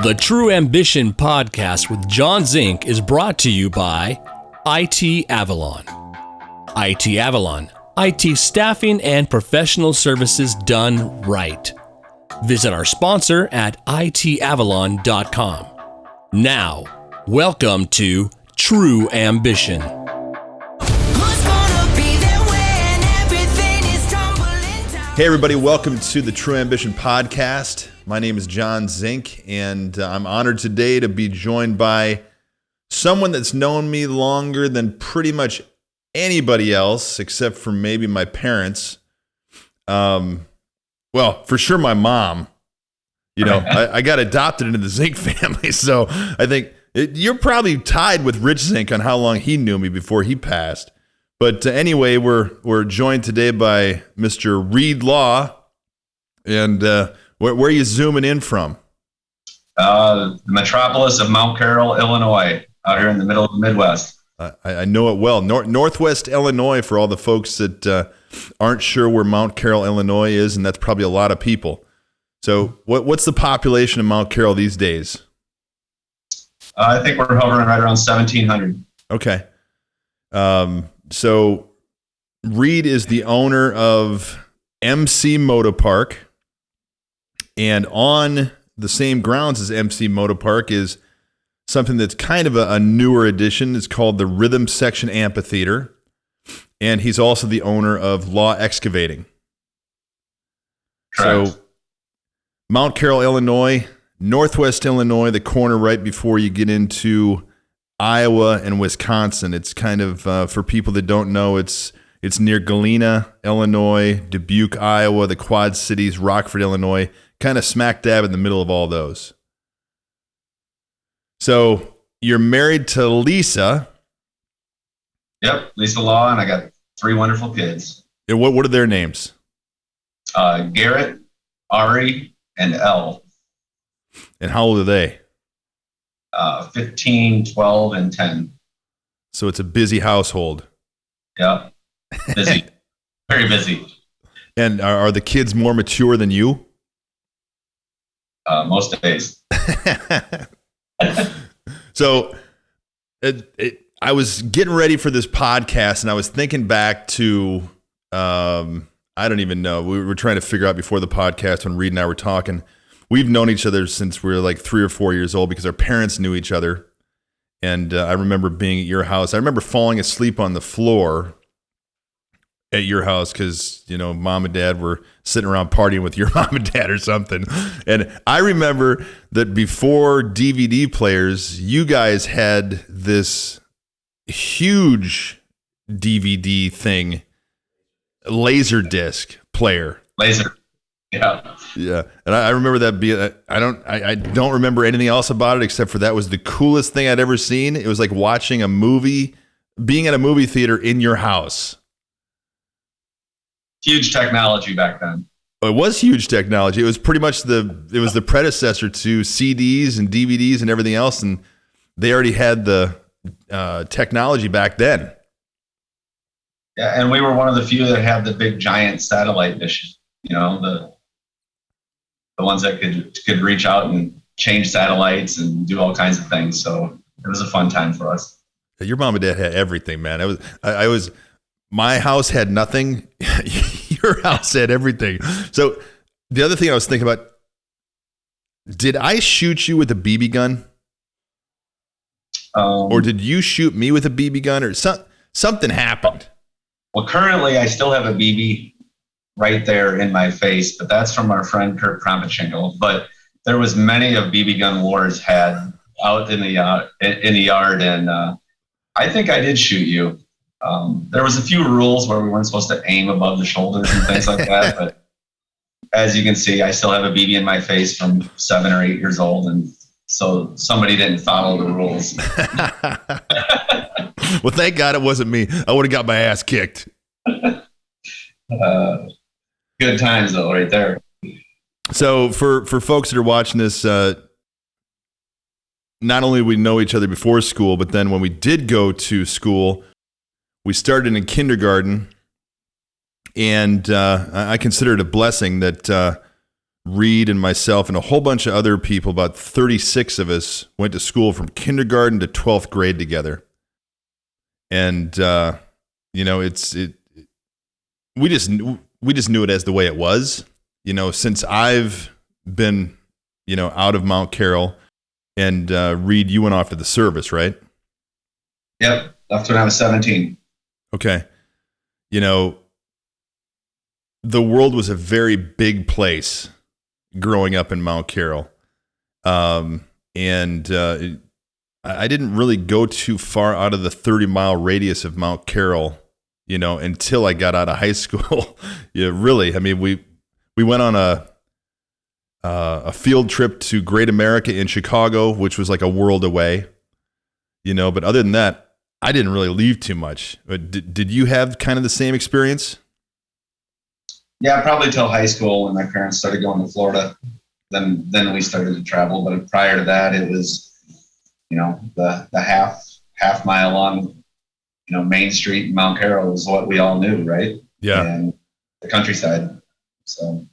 The True Ambition podcast with John Zink is brought to you by IT Avalon. IT Avalon, IT staffing and professional services done right. Visit our sponsor at itavalon.com. Now, welcome to True Ambition. Hey everybody, welcome to the True Ambition podcast. My name is John Zink, and I'm honored today to be joined by someone that's known me longer than pretty much anybody else, except for maybe my parents. Well, for sure my mom. You know, I got adopted into the Zink family, so I think you're probably tied with Rich Zink on how long he knew me before he passed. But anyway, we're joined today by Mr. Reid Law, and where are you zooming in from? The metropolis of Mount Carroll, Illinois, out here in the middle of the Midwest. I know it well. Northwest Illinois, for all the folks that aren't sure where Mount Carroll, Illinois is, and that's probably a lot of people. So what's the population of Mount Carroll these days? I think we're hovering right around 1,700. Okay. So Reid is the owner of MC MotoPark, and on the same grounds as MC MotoPark is something that's kind of a newer addition. It's called the Rhythm Section Amphitheater, and he's also the owner of Law Excavating. Correct. So Mount Carroll, Illinois, Northwest Illinois, the corner right before you get into Iowa and Wisconsin. It's kind of, for people that don't know, it's near Galena, Illinois, Dubuque, Iowa, the Quad Cities, Rockford, Illinois, kind of smack dab in the middle of all those. So you're married to Lisa. Yep, Lisa Law, and I got 3 wonderful kids. And what are their names? Garrett, Ari, and Elle. And how old are they? 15, 12, and 10. So it's a busy household. Yeah, busy, very busy. And are the kids more mature than you? Most days. So I was getting ready for this podcast, and I was thinking back to, I don't even know. We were trying to figure out before the podcast when Reid and I were talking. We've known each other since we were like 3 or 4 years old because our parents knew each other. And I remember being at your house. I remember falling asleep on the floor at your house because, you know, mom and dad were sitting around partying with your mom and dad or something. And I remember that before DVD players, you guys had this huge DVD thing, laser disc player. Laser. Yeah. Yeah. And I remember that being, I don't remember anything else about it except for that was the coolest thing I'd ever seen. It was like watching a movie, being at a movie theater in your house. Huge technology back then. It was huge technology. It was pretty much the predecessor to CDs and DVDs and everything else. And they already had the technology back then. Yeah. And we were one of the few that had the big giant satellite dishes, you know, the ones that could reach out and change satellites and do all kinds of things. So it was a fun time for us. Your mom and dad had everything, man. My house had nothing. Your house had everything. So the other thing I was thinking about, did I shoot you with a BB gun? Or did you shoot me with a BB gun, or something happened? Well, currently I still have a BB right there in my face, but that's from our friend Kurt Krompachingle. But there was many of BB gun wars had out in the yard, and I think I did shoot you. There was a few rules where we weren't supposed to aim above the shoulders and things like that. But as you can see, I still have a BB in my face from 7 or 8 years old, and so somebody didn't follow the rules. Well, thank God it wasn't me. I would have got my ass kicked. Good times, though, right there. So for folks that are watching this, not only we know each other before school, but then when we did go to school, we started in kindergarten, and I consider it a blessing that Reid and myself and a whole bunch of other people, about 36 of us, went to school from kindergarten to 12th grade together. And, we just knew it as the way it was, since I've been, out of Mount Carroll. And Reid, you went off to the service, right? Yep. Left when I was 17. Okay. The world was a very big place growing up in Mount Carroll. I didn't really go too far out of the 30-mile radius of Mount Carroll, until I got out of high school. Yeah, really. I mean, we went on a field trip to Great America in Chicago, which was like a world away, but other than that, I didn't really leave too much. Did you have kind of the same experience? Yeah, probably till high school when my parents started going to Florida. Then we started to travel. But prior to that, it was, the half mile on, Main Street in Mount Carroll was what we all knew, right? Yeah. And the countryside. So.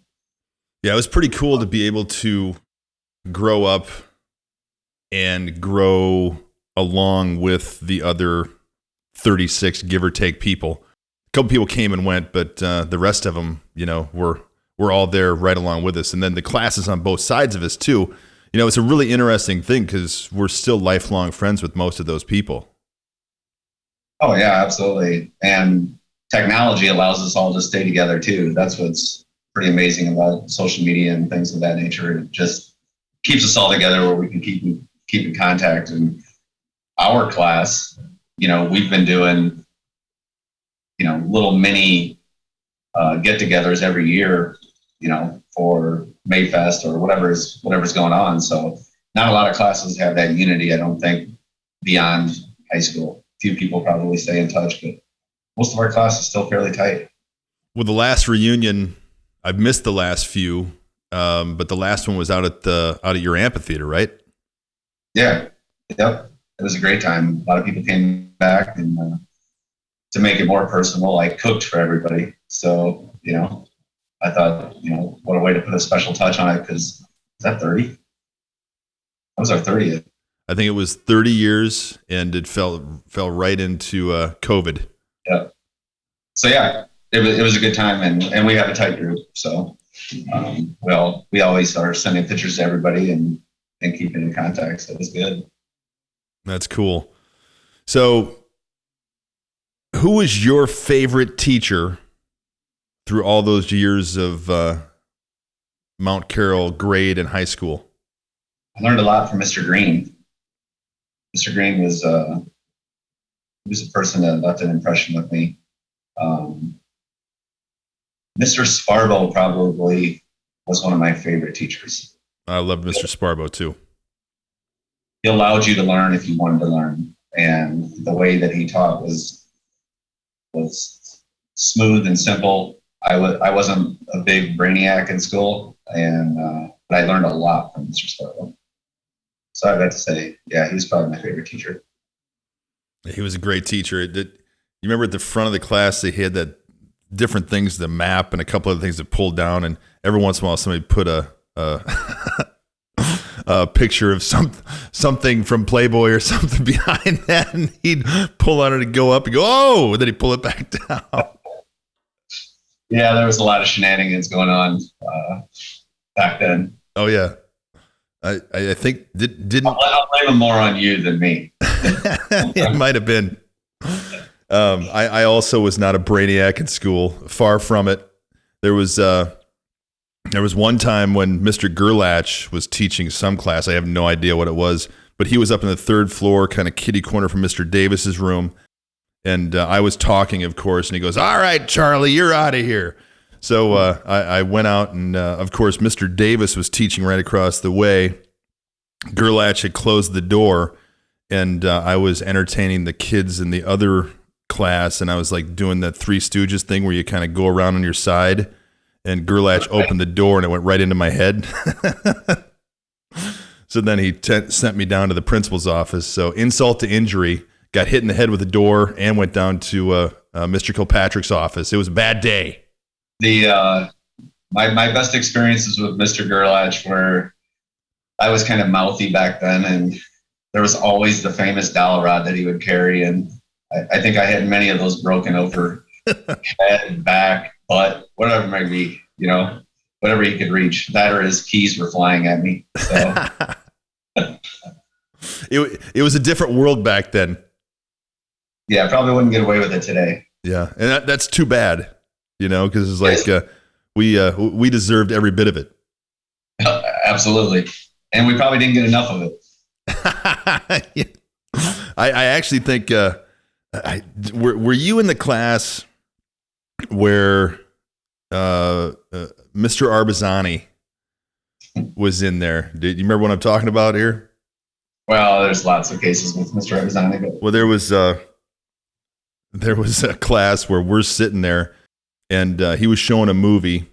Yeah, it was pretty cool to be able to grow up and grow along with the other 36, give or take, people. A couple people came and went, but the rest of them, were all there right along with us. And then the classes on both sides of us too. It's a really interesting thing because we're still lifelong friends with most of those people. Oh yeah, absolutely. And technology allows us all to stay together too. That's what's pretty amazing about social media and things of that nature. It just keeps us all together where we can keep in contact. And our class, we've been doing, little mini get-togethers every year, for Mayfest or whatever's going on. So not a lot of classes have that unity, I don't think, beyond high school. A few people probably stay in touch, but most of our class is still fairly tight. With the last reunion, I've missed the last few, but the last one was out at your amphitheater, right? Yeah. Yep. It was a great time. A lot of people came back, and to make it more personal, I cooked for everybody. So, I thought, what a way to put a special touch on it, because is that 30? That was our 30th. I think it was 30 years, and it fell right into COVID. Yeah. So yeah, it was a good time, and we have a tight group. So we always are sending pictures to everybody and keeping in contact. So it was good. That's cool. So, who was your favorite teacher through all those years of Mount Carroll grade and high school? I learned a lot from Mr. Green. Mr. Green was a person that left an impression with me. Mr. Sparbo probably was one of my favorite teachers. I loved Mr. Sparbo too. He allowed you to learn if you wanted to learn, and the way that he taught was smooth and simple. I wasn't a big brainiac in school, but I learned a lot from Mr. Sparbo. So I'd have to say, yeah, he's probably my favorite teacher. He was a great teacher. You remember at the front of the class, they had that different things, the map and a couple of things to pull down, and every once in a while somebody put a picture of something from Playboy or something behind that, and he'd pull on it and go up and go, oh, and then he'd pull it back down. Yeah, there was a lot of shenanigans going on back then. Oh yeah. I think didn't. I'll blame him more on you than me. It might have been. I also was not a brainiac in school. Far from it. There was one time when Mr. Gerlach was teaching some class. I have no idea what it was, but he was up in the third floor, kind of kitty corner from Mr. Davis's room, and I was talking, of course. And he goes, "All right, Charlie, you're out of here." So I went out, and of course, Mr. Davis was teaching right across the way. Gerlach had closed the door, and I was entertaining the kids in the other class, and I was like doing that Three Stooges thing where you kind of go around on your side, and Gerlach opened the door, and it went right into my head. So then he sent me down to the principal's office. So insult to injury, got hit in the head with the door, and went down to Mr. Kilpatrick's office. It was a bad day. My my best experiences with Mr. Gerlach were I was kind of mouthy back then, and there was always the famous dowel rod that he would carry. And I think I had many of those broken over head, back, butt, whatever it might be, whatever he could reach. That or his keys were flying at me. So. It was a different world back then. Yeah, I probably wouldn't get away with it today. Yeah, and that's too bad, because it's like we deserved every bit of it. Absolutely. And we probably didn't get enough of it. Yeah. I actually think, were you in the class where Mr. Arbazani was in there? Do you remember what I'm talking about here? Well, there's lots of cases with Mr. Arbazani. But... Well, there was a class where we're sitting there, and he was showing a movie.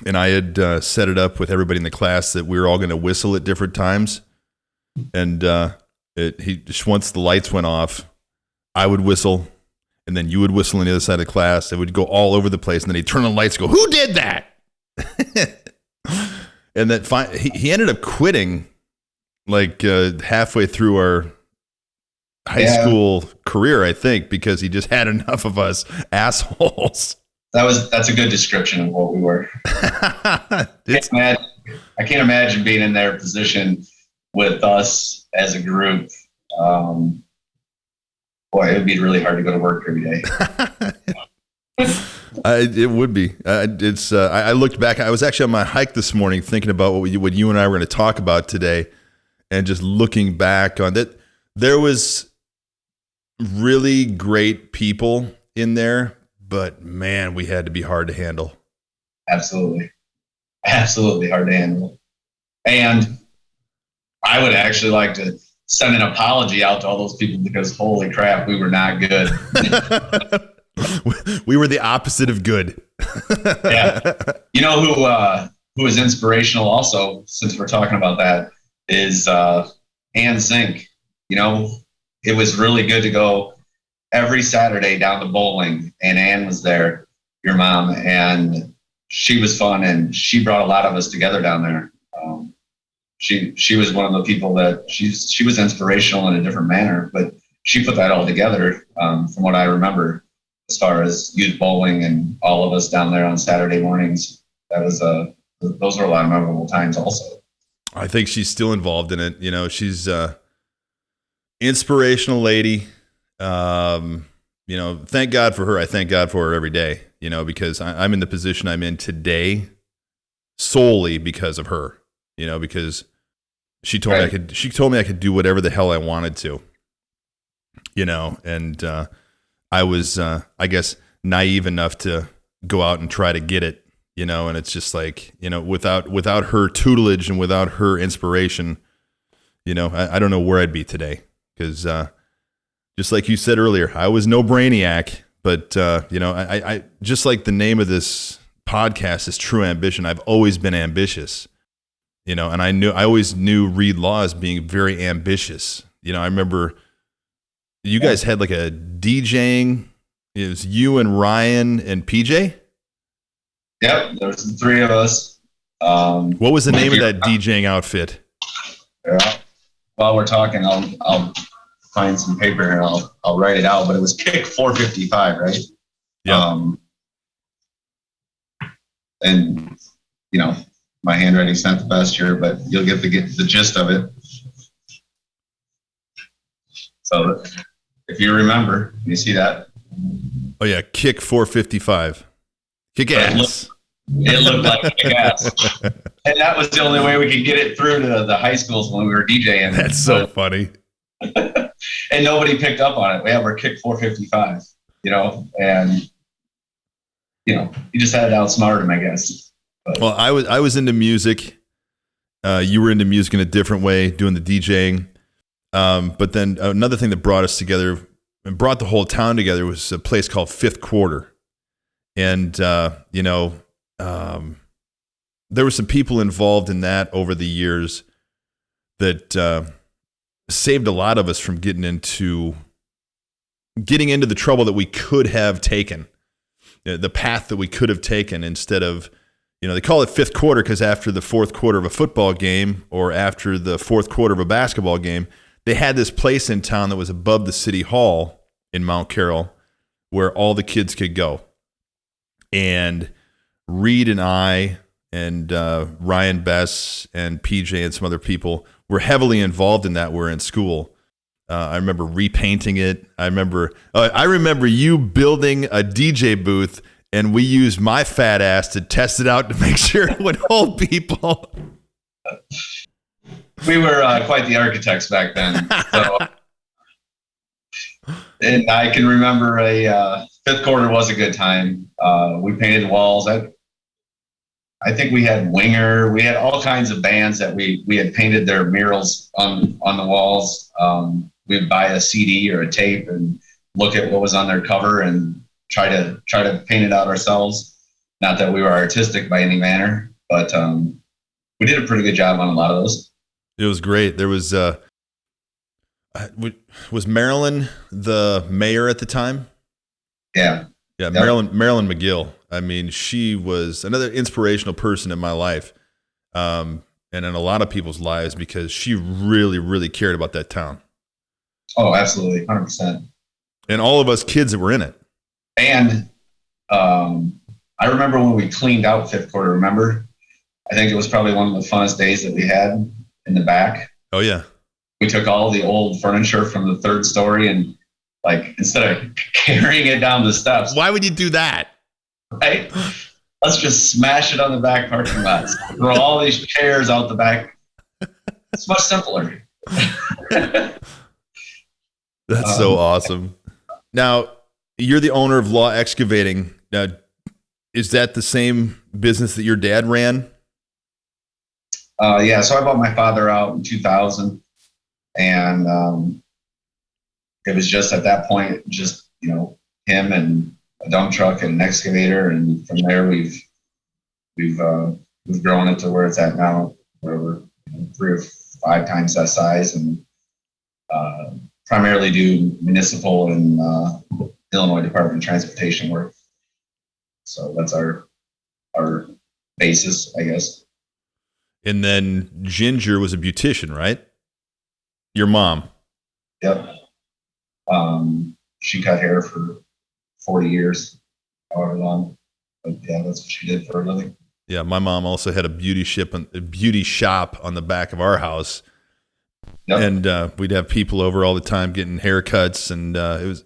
And I had set it up with everybody in the class that we were all going to whistle at different times. And he just once the lights went off, I would whistle, and then you would whistle on the other side of the class. It would go all over the place, and then he'd turn on the lights and go, "Who did that?" And then he ended up quitting like halfway through our high school career, I think, because he just had enough of us assholes. That's a good description of what we were. I can't imagine being in their position with us as a group. Boy, it would be really hard to go to work every day. It would be. I looked back. I was actually on my hike this morning thinking about what you and I were going to talk about today, and just looking back on that. There was really great people in there. But man, we had to be hard to handle. Absolutely. Absolutely hard to handle. And I would actually like to send an apology out to all those people because holy crap, we were not good. We were the opposite of good. Yeah. You know who is inspirational also, since we're talking about that, is Ann Zink. It was really good to go every Saturday down to bowling, and Ann was there, your mom, and she was fun, and she brought a lot of us together down there. She was one of the people that she was inspirational in a different manner, but she put that all together from what I remember as far as youth bowling and all of us down there on Saturday mornings. Those were a lot of memorable times also. I think she's still involved in it. She's inspirational lady. Thank God for her. I thank God for her every day, because I'm in the position I'm in today solely because of her, because she told me I could do whatever the hell I wanted to, and I was, I guess, naive enough to go out and try to get it, and it's just like, without her tutelage and without her inspiration, I don't know where I'd be today, because, just like you said earlier, I was no brainiac, but I just like the name of this podcast is True Ambition. I've always been ambitious, and I always knew Reid Law as being very ambitious. I remember you guys had like a DJing. It was you and Ryan and PJ. Yep, there was the three of us. What was the name of that DJing outfit? Yeah. While we're talking, I'll find some paper here. I'll write it out, but it was Kick 455, right? Yeah. And my handwriting's not the best here, but you'll get the gist of it. So if you remember, you see that? Oh yeah, Kick 455. Kick ass. It looked like kick ass. And that was the only way we could get it through to the high schools when we were DJing. That's so funny. And nobody picked up on it. We have our Kick 455, and you just had to outsmart him, I guess. But, well, I was into music. You were into music in a different way, doing the DJing. But then another thing that brought us together and brought the whole town together was a place called Fifth Quarter. And, there were some people involved in that over the years that saved a lot of us from getting into the trouble that we could have taken, the path that we could have taken instead of they call it fifth quarter because after the fourth quarter of a football game or after the fourth quarter of a basketball game, they had this place in town that was above the city hall in Mount Carroll where all the kids could go. And Reid and I and Ryan Bess and PJ and some other people were heavily involved in that. We're in school. I remember repainting it. I remember you building a DJ booth, and we used my fat ass to test it out to make sure it would hold people. We were quite the architects back then. So. And I can remember a fifth quarter was a good time. We painted walls. I think we had Winger. We had all kinds of bands that we had painted their murals on the walls. We'd buy a CD or a tape and look at what was on their cover and try to paint it out ourselves. Not that we were artistic by any manner, but we did a pretty good job on a lot of those. It was great. There was Marilyn the mayor at the time? Yeah. Yeah, Marilyn McGill. I mean, she was another inspirational person in my life, and in a lot of people's lives because she really, really cared about that town. Oh, absolutely, 100%. And all of us kids that were in it. And I remember when we cleaned out fifth quarter. Remember? I think it was probably one of the funnest days that we had in the back. Oh yeah. We took all the old furniture from the third story and, instead of carrying it down the steps. Why would you do that? Right? Let's just smash it on the back parking lot. Throw all these chairs out the back. It's much simpler. That's so awesome. Now, you're the owner of Law Excavating. Now, is that the same business that your dad ran? Yeah, so I bought my father out in 2000. And it was just at that point, him and a dump truck and an excavator, and from there we've grown it to where it's at now, where we're 3 or 5 times that size, and primarily do municipal and Illinois Department of Transportation work. So that's our basis, I guess. And then Ginger was a beautician, right? Your mom. Yep. She cut hair for 40 years, however long. But yeah, that's what she did for a living. Yeah, my mom also had a beauty shop on the back of our house. Yep. And we'd have people over all the time getting haircuts, and it was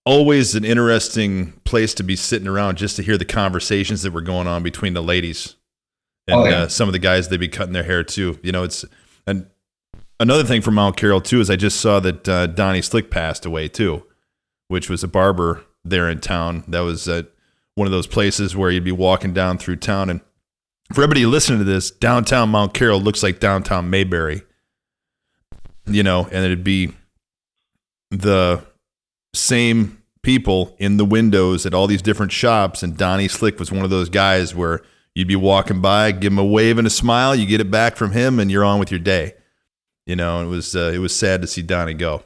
always an interesting place to be sitting around just to hear the conversations that were going on between the ladies and some of the guys. They'd be cutting their hair too. And another thing from Mount Carroll too is I just saw that Donnie Slick passed away too, which was a barber there in town. That was one of those places where you'd be walking down through town, and for everybody listening to this, downtown Mount Carroll looks like downtown Mayberry. And it'd be the same people in the windows at all these different shops, and Donnie Slick was one of those guys where you'd be walking by, give him a wave and a smile, you get it back from him, and you're on with your day. And it was sad to see Donnie go.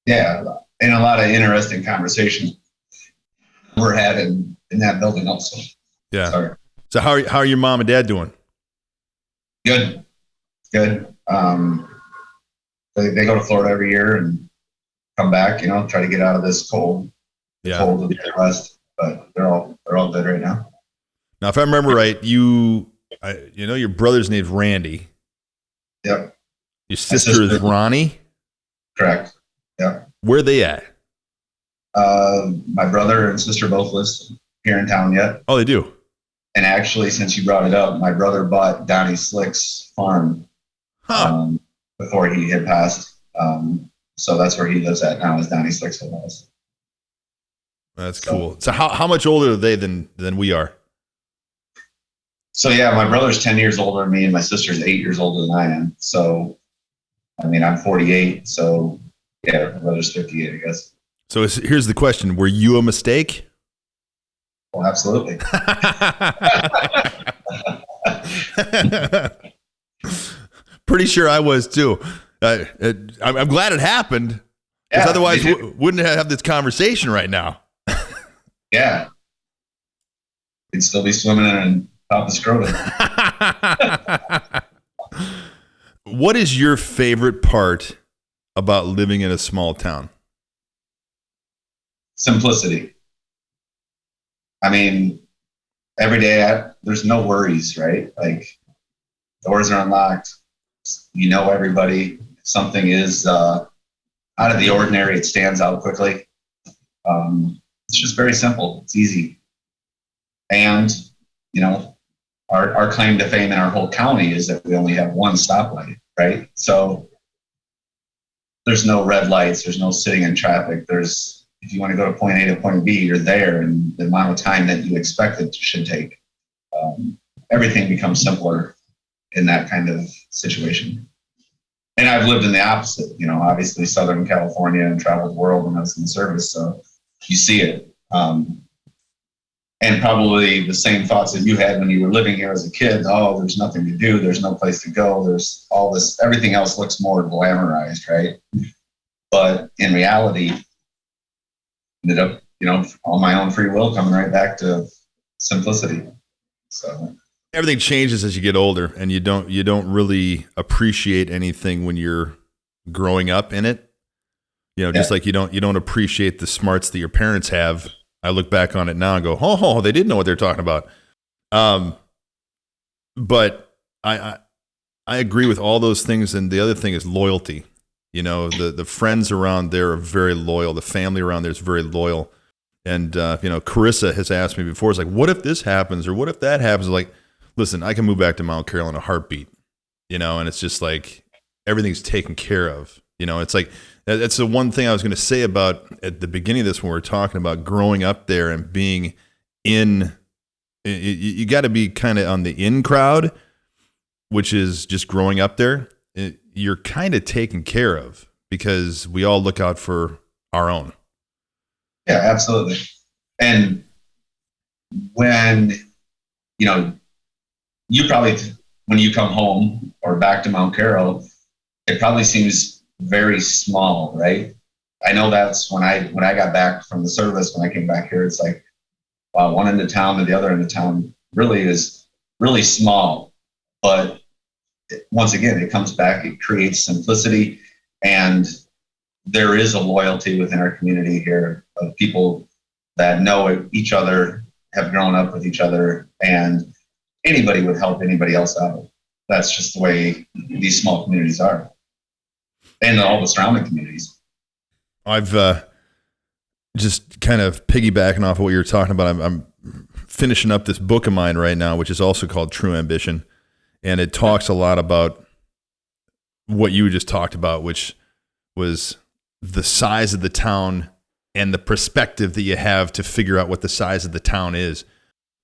Yeah, and a lot of interesting conversations we're having in that building also. Yeah. Sorry. So how are your mom and dad doing? Good. They go to Florida every year and come back, try to get out of this cold of the Midwest, but they're all good right now. Now, if I remember right, your brother's name's Randy. Yep. Your sister is Ronnie? Correct. Yep. Where are they at? My brother and sister both live here in town yet. Oh, they do? And actually, since you brought it up, my brother bought Donnie Slick's farm before he had passed. So that's where he lives at now, is Donnie Slick's house. That's cool. So how much older are they than we are? So yeah, my brother's 10 years older than me, and my sister's 8 years older than I am. So, I'm 48. So yeah, my brother's 58, I guess. So here's the question: were you a mistake? Well, absolutely. Pretty sure I was too. I'm glad it happened, because otherwise wouldn't have this conversation right now. Yeah. You'd still be swimming in top of scrotum. What is your favorite part about living in a small town? Simplicity. I mean, every day there's no worries, right? Like, doors are unlocked. You know everybody. If something is out of the ordinary, it stands out quickly. It's just very simple. It's easy. And, you know, our claim to fame in our whole county is that we only have one stoplight, right? So there's no red lights. There's no sitting in traffic. If you want to go to point A to point B, you're there, and the amount of time that you expect it should take. Everything becomes simpler in that kind of situation. And I've lived in the opposite, you know, obviously Southern California, and traveled the world when I was in the service. So you see it. And probably the same thoughts that you had when you were living here as a kid. Oh, there's nothing to do. There's no place to go. There's all this, everything else looks more glamorized, right? But in reality, ended up, you know, on my own free will, coming right back to simplicity. So everything changes as you get older, and you don't really appreciate anything when you're growing up in it. You know, just like you don't appreciate the smarts that your parents have. I look back on it now and go, oh, they didn't know what they're talking about. But I agree with all those things. And the other thing is loyalty. You know, the friends around there are very loyal. The family around there is very loyal. And, you know, Carissa has asked me before, it's like, what if this happens? Or what if that happens? Like, listen, I can move back to Mount Carroll in a heartbeat, you know, and it's just like everything's taken care of. You know, it's like, that's the one thing I was going to say about at the beginning of this when we were talking about growing up there and being in, you got to be kind of on the in crowd, which is just growing up there. You're kind of taken care of because we all look out for our own. Yeah, absolutely. And when, you know, you probably, when you come home or back to Mount Carroll, it probably seems very small, right? I know that's when I got back from the service, when I came back here, it's like, wow, one end of town to the other end of town really is really small. But once again, it comes back, it creates simplicity, and there is a loyalty within our community here of people that know each other, have grown up with each other, and anybody would help anybody else out. That's just the way these small communities are. And all the surrounding communities. I've just kind of piggybacking off of what you were talking about. I'm finishing up this book of mine right now, which is also called True Ambition. And it talks a lot about what you just talked about, which was the size of the town and the perspective that you have to figure out what the size of the town is.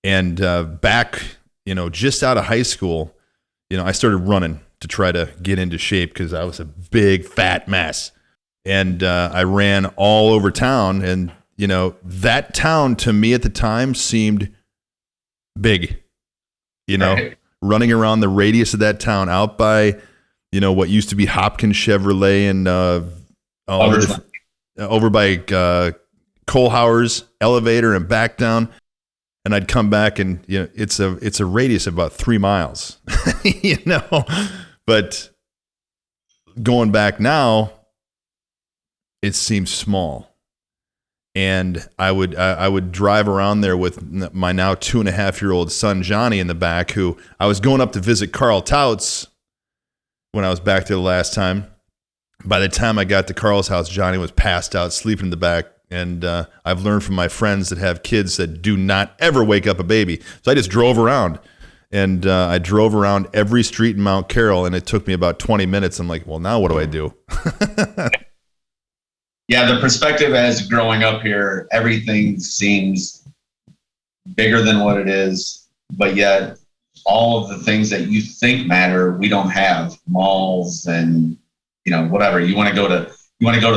And back, you know, just out of high school, you know, I started running to try to get into shape because I was a big fat mess. And I ran all over town. And, you know, that town to me at the time seemed big, you know, right. Running around the radius of that town out by, you know, what used to be Hopkins Chevrolet and over by Kohlhauer's elevator and back down. And I'd come back and, you know, it's a radius of about 3 miles, you know. But going back now, it seems small. And I would drive around there with my now 2.5-year-old son, Johnny, in the back, who I was going up to visit Carl Touts when I was back there the last time. By the time I got to Carl's house, Johnny was passed out, sleeping in the back. And I've learned from my friends that have kids that do not ever wake up a baby. So I just drove around. And I drove around every street in Mount Carroll, and it took me about 20 minutes. I'm like, well, now what do I do? Yeah, the perspective as growing up here, everything seems bigger than what it is, but yet all of the things that you think matter, we don't have. Malls and, you know, whatever. You want to go to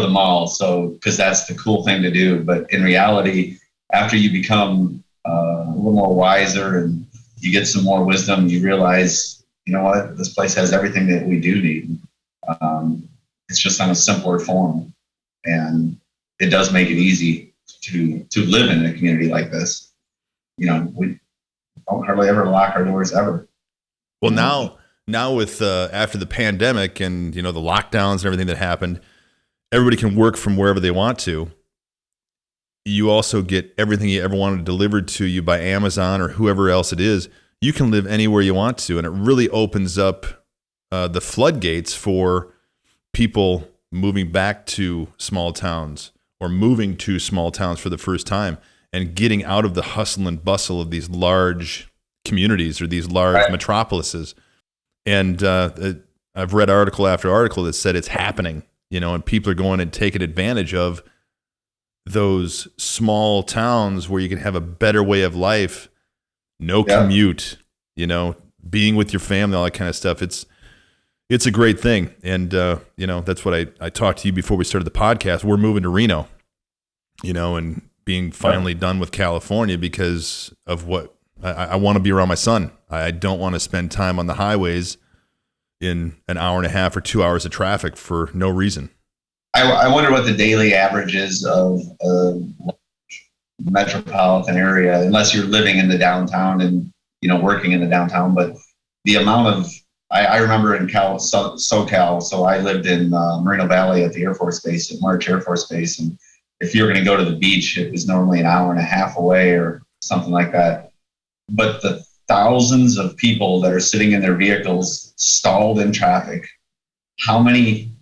the mall, so because that's the cool thing to do. But in reality, after you become a little more wiser and you get some more wisdom, you realize, you know what, this place has everything that we do need. It's just on a simpler form. And it does make it easy to live in a community like this. You know, don't hardly ever lock our doors ever. Well, now with after the pandemic and the lockdowns and everything that happened, everybody can work from wherever they want to. You also get everything you ever wanted delivered to you by Amazon or whoever else it is. You can live anywhere you want to, and it really opens up the floodgates for people moving back to small towns or moving to small towns for the first time and getting out of the hustle and bustle of these large communities or these large metropolises. And I've read article after article that said it's happening, and people are going and taking advantage of those small towns where you can have a better way of life, no commute, being with your family, all that kind of stuff. It's a great thing. And, that's what I talked to you before we started the podcast. We're moving to Reno, and being finally done with California because of what I want to be around my son. I don't want to spend time on the highways in an hour and a half or 2 hours of traffic for no reason. I wonder what the daily average is of a metropolitan area, unless you're living in the downtown and, working in the downtown. But the amount of, I remember in SoCal, so I lived in Moreno Valley at the Air Force Base, at March Air Force Base. And if you're going to go to the beach, it was normally an hour and a half away or something like that. But the thousands of people that are sitting in their vehicles stalled in traffic, how many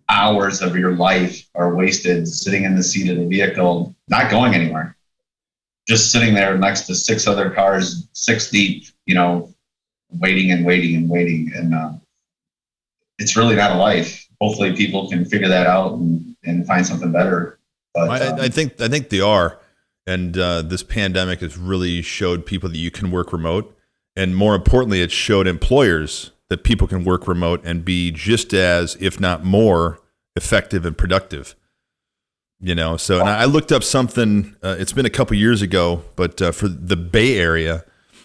hours of your life are wasted sitting in the seat of the vehicle, not going anywhere, just sitting there next to 6 other cars, 6 deep, waiting and waiting and waiting. And it's really not a life. Hopefully people can figure that out and find something better. But I think they are. And this pandemic has really showed people that you can work remote. And more importantly, it showed employers that people can work remote and be just as, if not more, effective and productive. So and I looked up something, it's been a couple years ago, but for the Bay Area,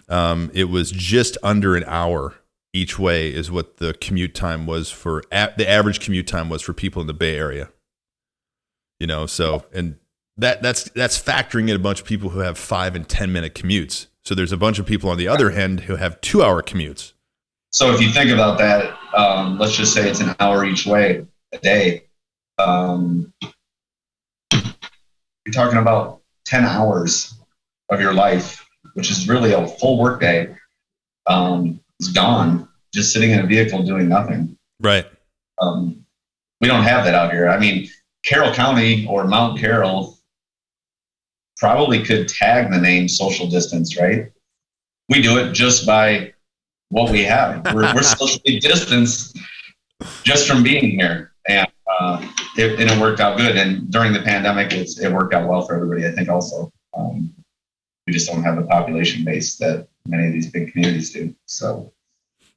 it was just under an hour each way is what the commute time was for, the average commute time was for people in the Bay Area. So, and that's factoring in a bunch of people who have 5 and 10 minute commutes. So there's a bunch of people on the other end who have 2 hour commutes. So if you think about that, let's just say it's an hour each way a day. You're talking about 10 hours of your life, which is really a full work day, is gone, just sitting in a vehicle doing nothing. Right. We don't have that out here. I mean, Carroll County or Mount Carroll probably could tag the name social distance, right? We do it just by what we have. We're socially distanced just from being here. And it worked out good. And during the pandemic, it worked out well for everybody, I think also. We just don't have the population base that many of these big communities do. So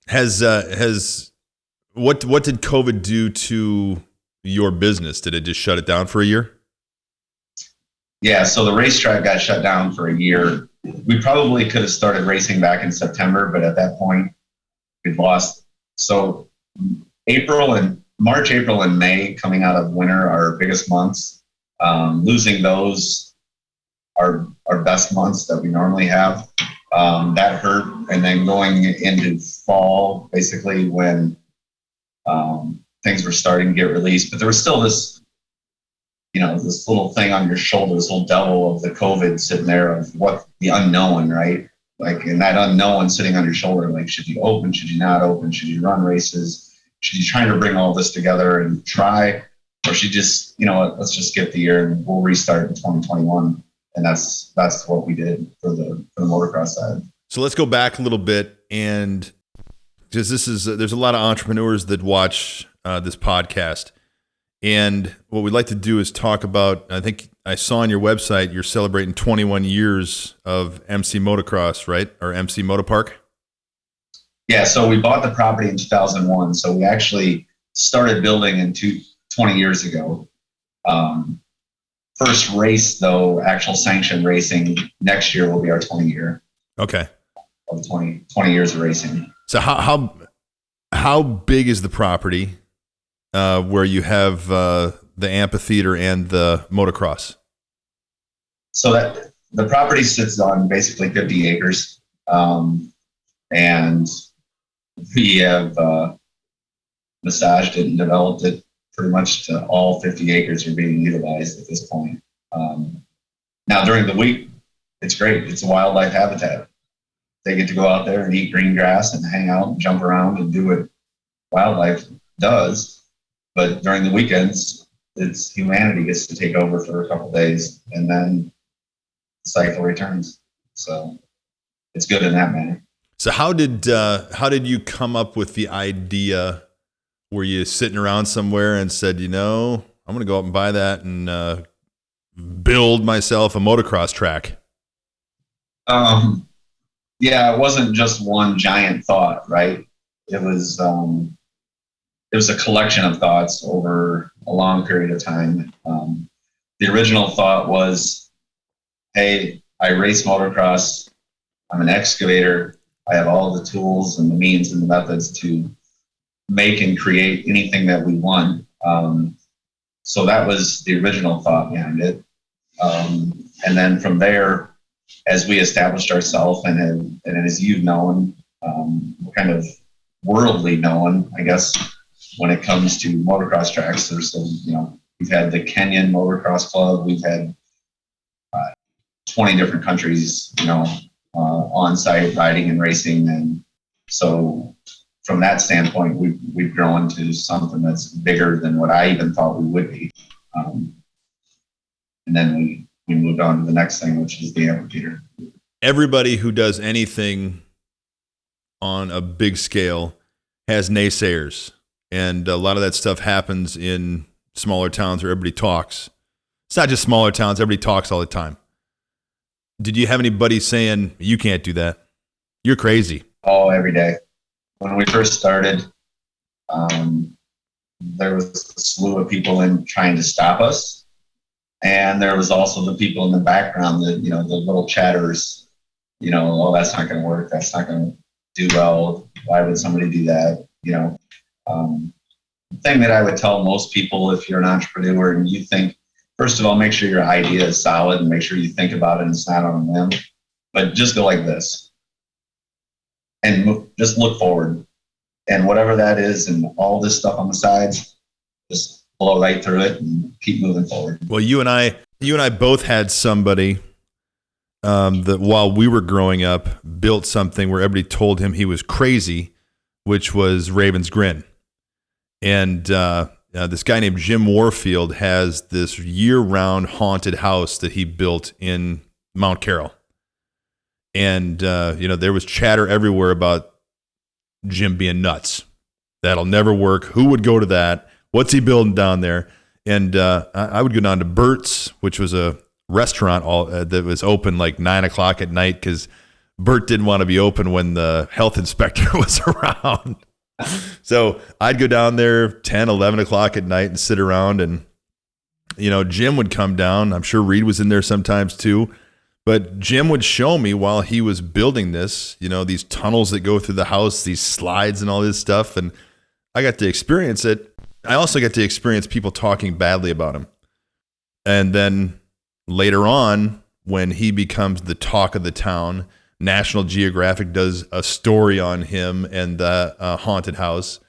what did COVID do to your business? Did it just shut it down for a year? Yeah, so the racetrack got shut down for a year. We probably could have started racing back in September, but at that point, we'd lost. So March, April, and May coming out of winter are our biggest months. Losing those are our best months that we normally have. That hurt. And then going into fall, basically when things were starting to get released, but there was still this little thing on your shoulder, this little devil of the COVID sitting there of what the unknown, right? Like, and that unknown sitting on your shoulder, like, should you open? Should you not open? Should you run races? Should you try to bring all this together and try, or should you just, let's just skip the year and we'll restart in 2021. And that's what we did for the motocross side. So let's go back a little bit, and because there's a lot of entrepreneurs that watch this podcast. And what we'd like to do is talk about, I think I saw on your website, you're celebrating 21 years of MC Motocross, right? Or MC MotoPark? Yeah, so we bought the property in 2001. So we actually started building 20 years ago. First race, though, actual sanctioned racing, next year will be our 20 year. Okay. Of 20 years of racing. So how big is the property? Where you have the amphitheater and the motocross? So that the property sits on basically 50 acres. And we have massaged it and developed it pretty much to all 50 acres are being utilized at this point. Now, during the week, it's great. It's a wildlife habitat. They get to go out there and eat green grass and hang out and jump around and do what wildlife does. But during the weekends, it's humanity gets to take over for a couple of days, and then the cycle returns. So it's good in that manner. So how did you come up with the idea? Were you sitting around somewhere and said, I'm going to go out and buy that and build myself a motocross track? Yeah, it wasn't just one giant thought, right? It was a collection of thoughts over a long period of time. The original thought was, hey, I race motocross. I'm an excavator. I have all the tools and the means and the methods to make and create anything that we want. So that was the original thought behind it. And then from there, as we established ourselves and as you've known, kind of worldly known, I guess, when it comes to motocross tracks, there's we've had the Kenyan Motocross Club, we've had 20 different countries, on site riding and racing. And so from that standpoint, we've grown to something that's bigger than what I even thought we would be. And then we moved on to the next thing, which is the Amphitheater. Everybody who does anything on a big scale has naysayers. And a lot of that stuff happens in smaller towns where everybody talks. It's not just smaller towns. Everybody talks all the time. Did you have anybody saying, you can't do that? You're crazy. Oh, every day. When we first started, there was a slew of people in trying to stop us. And there was also the people in the background that, the little chatters, oh, that's not going to work. That's not going to do well. Why would somebody do that? The thing that I would tell most people, if you're an entrepreneur and you think, first of all, make sure your idea is solid and make sure you think about it and it's not on a whim, but just go like this and just look forward. And whatever that is and all this stuff on the sides, just blow right through it and keep moving forward. Well, you and I both had somebody that while we were growing up built something where everybody told him he was crazy, which was Raven's Grin. And this guy named Jim Warfield has this year-round haunted house that he built in Mount Carroll. And, there was chatter everywhere about Jim being nuts. That'll never work. Who would go to that? What's he building down there? And I would go down to Bert's, which was a restaurant that was open like 9 o'clock at night because Bert didn't want to be open when the health inspector was around. So I'd go down there 10, 11 o'clock at night and sit around and, Jim would come down. I'm sure Reid was in there sometimes too. But Jim would show me while he was building this, these tunnels that go through the house, these slides and all this stuff. And I got to experience it. I also got to experience people talking badly about him. And then later on, when he becomes the talk of the town, National Geographic does a story on him and the haunted house.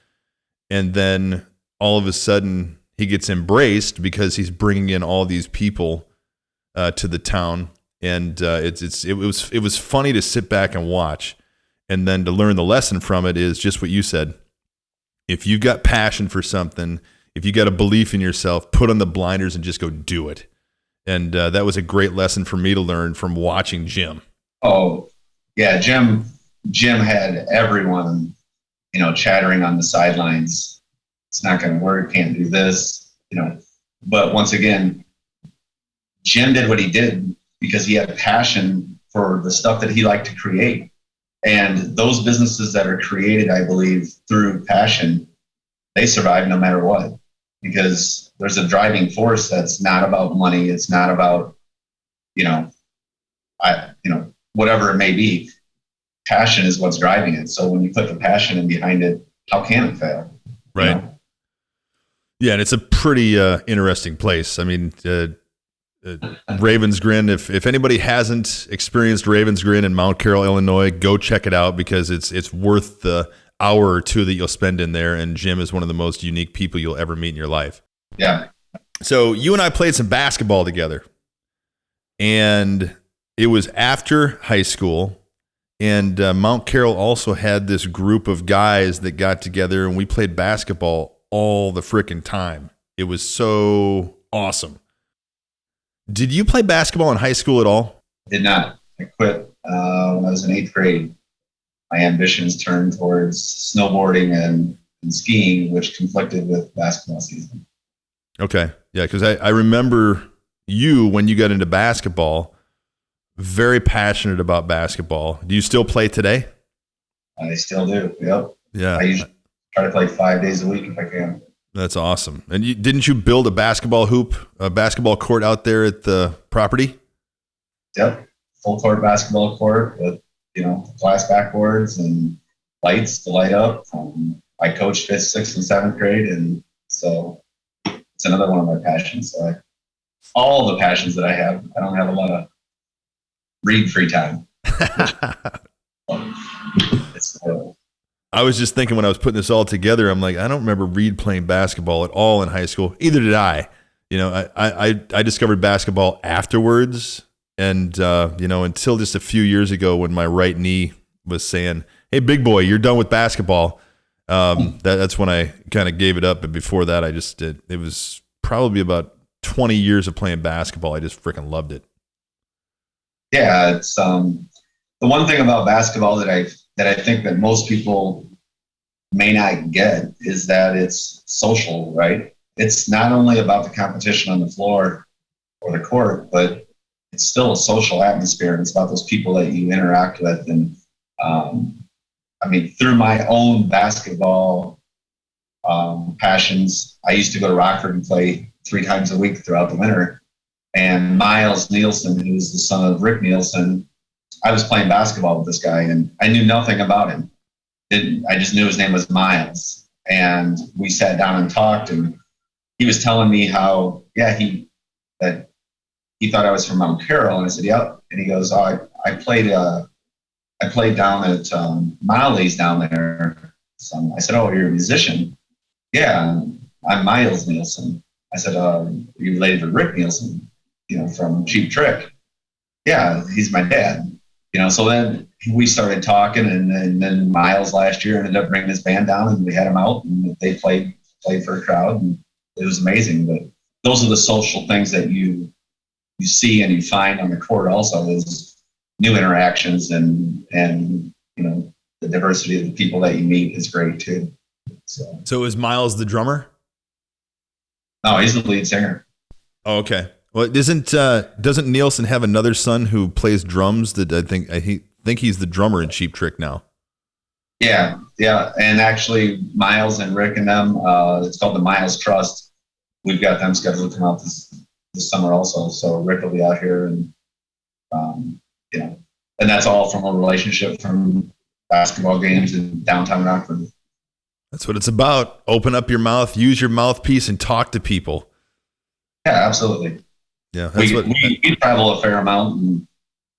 And then all of a sudden he gets embraced because he's bringing in all these people to the town. And it was funny to sit back and watch. And then to learn the lesson from it is just what you said. If you've got passion for something, if you got a belief in yourself, put on the blinders and just go do it. And that was a great lesson for me to learn from watching Jim. Oh, yeah, Jim had everyone, chattering on the sidelines. It's not going to work. Can't do this, But once again, Jim did what he did because he had a passion for the stuff that he liked to create. And those businesses that are created, I believe, through passion, they survive no matter what. Because there's a driving force that's not about money. It's not about, whatever it may be. Passion is what's driving it. So when you put the passion in behind it, how can it fail? Right. Yeah, and it's a pretty interesting place. I mean, Ravens Grin. If anybody hasn't experienced Ravens Grin in Mount Carroll, Illinois, go check it out because it's worth the hour or two that you'll spend in there. And Jim is one of the most unique people you'll ever meet in your life. Yeah. So you and I played some basketball together, and it was after high school. And Mount Carroll also had this group of guys that got together, and we played basketball all the freaking time. It was so awesome. Did you play basketball in high school at all? Did not. I quit when I was in 8th grade. My ambitions turned towards snowboarding and skiing, which conflicted with basketball season. Okay. Yeah, because I remember you when you got into basketball, very passionate about basketball. Do you still play today? I still do. Yep. Yeah. I usually try to play 5 days a week if I can. That's awesome. And didn't you build a basketball court out there at the property? Yep. Full court basketball court with, glass backboards and lights to light up. I coached 5th, 6th, and 7th grade. And so it's another one of my passions. So all the passions that I have, I don't have a lot of Reid free time. I was just thinking when I was putting this all together, I'm like, I don't remember Reid playing basketball at all in high school. Either did I. I discovered basketball afterwards, and until just a few years ago when my right knee was saying, "Hey, big boy, you're done with basketball." That's when I kind of gave it up. But before that, I just did. It was probably about 20 years of playing basketball. I just freaking loved it. Yeah, it's the one thing about basketball that I think that most people may not get is that it's social, right? It's not only about the competition on the floor or the court, but it's still a social atmosphere. It's about those people that you interact with. And through my own basketball passions, I used to go to Rockford and play 3 times a week throughout the winter. And Miles Nielsen, who's the son of Rick Nielsen, I was playing basketball with this guy, and I knew nothing about him. I just knew his name was Miles. And we sat down and talked, and he was telling me how, he thought I was from Mount Carroll. And I said, yep. And he goes, oh, I played down at Molly's down there. So I said, oh, you're a musician? Yeah, I'm Miles Nielsen. I said, are you related to Rick Nielsen, from Cheap Trick? Yeah, he's my dad. So then we started talking, and then Miles last year ended up bringing his band down, and we had him out, and they played for a crowd, and it was amazing. But those are the social things that you see and you find on the court. Also, is new interactions, and the diversity of the people that you meet is great too. So is Miles the drummer? No, he's the lead singer. Oh, okay. Well, doesn't Nielsen have another son who plays drums? That I think he's the drummer in Cheap Trick now. Yeah, and actually, Miles and Rick and them, it's called the Miles Trust. We've got them scheduled to come out this summer also. So Rick will be out here, and and that's all from a relationship from basketball games in downtown Rockford. That's what it's about. Open up your mouth, use your mouthpiece, and talk to people. Yeah, absolutely. Yeah, we travel a fair amount. And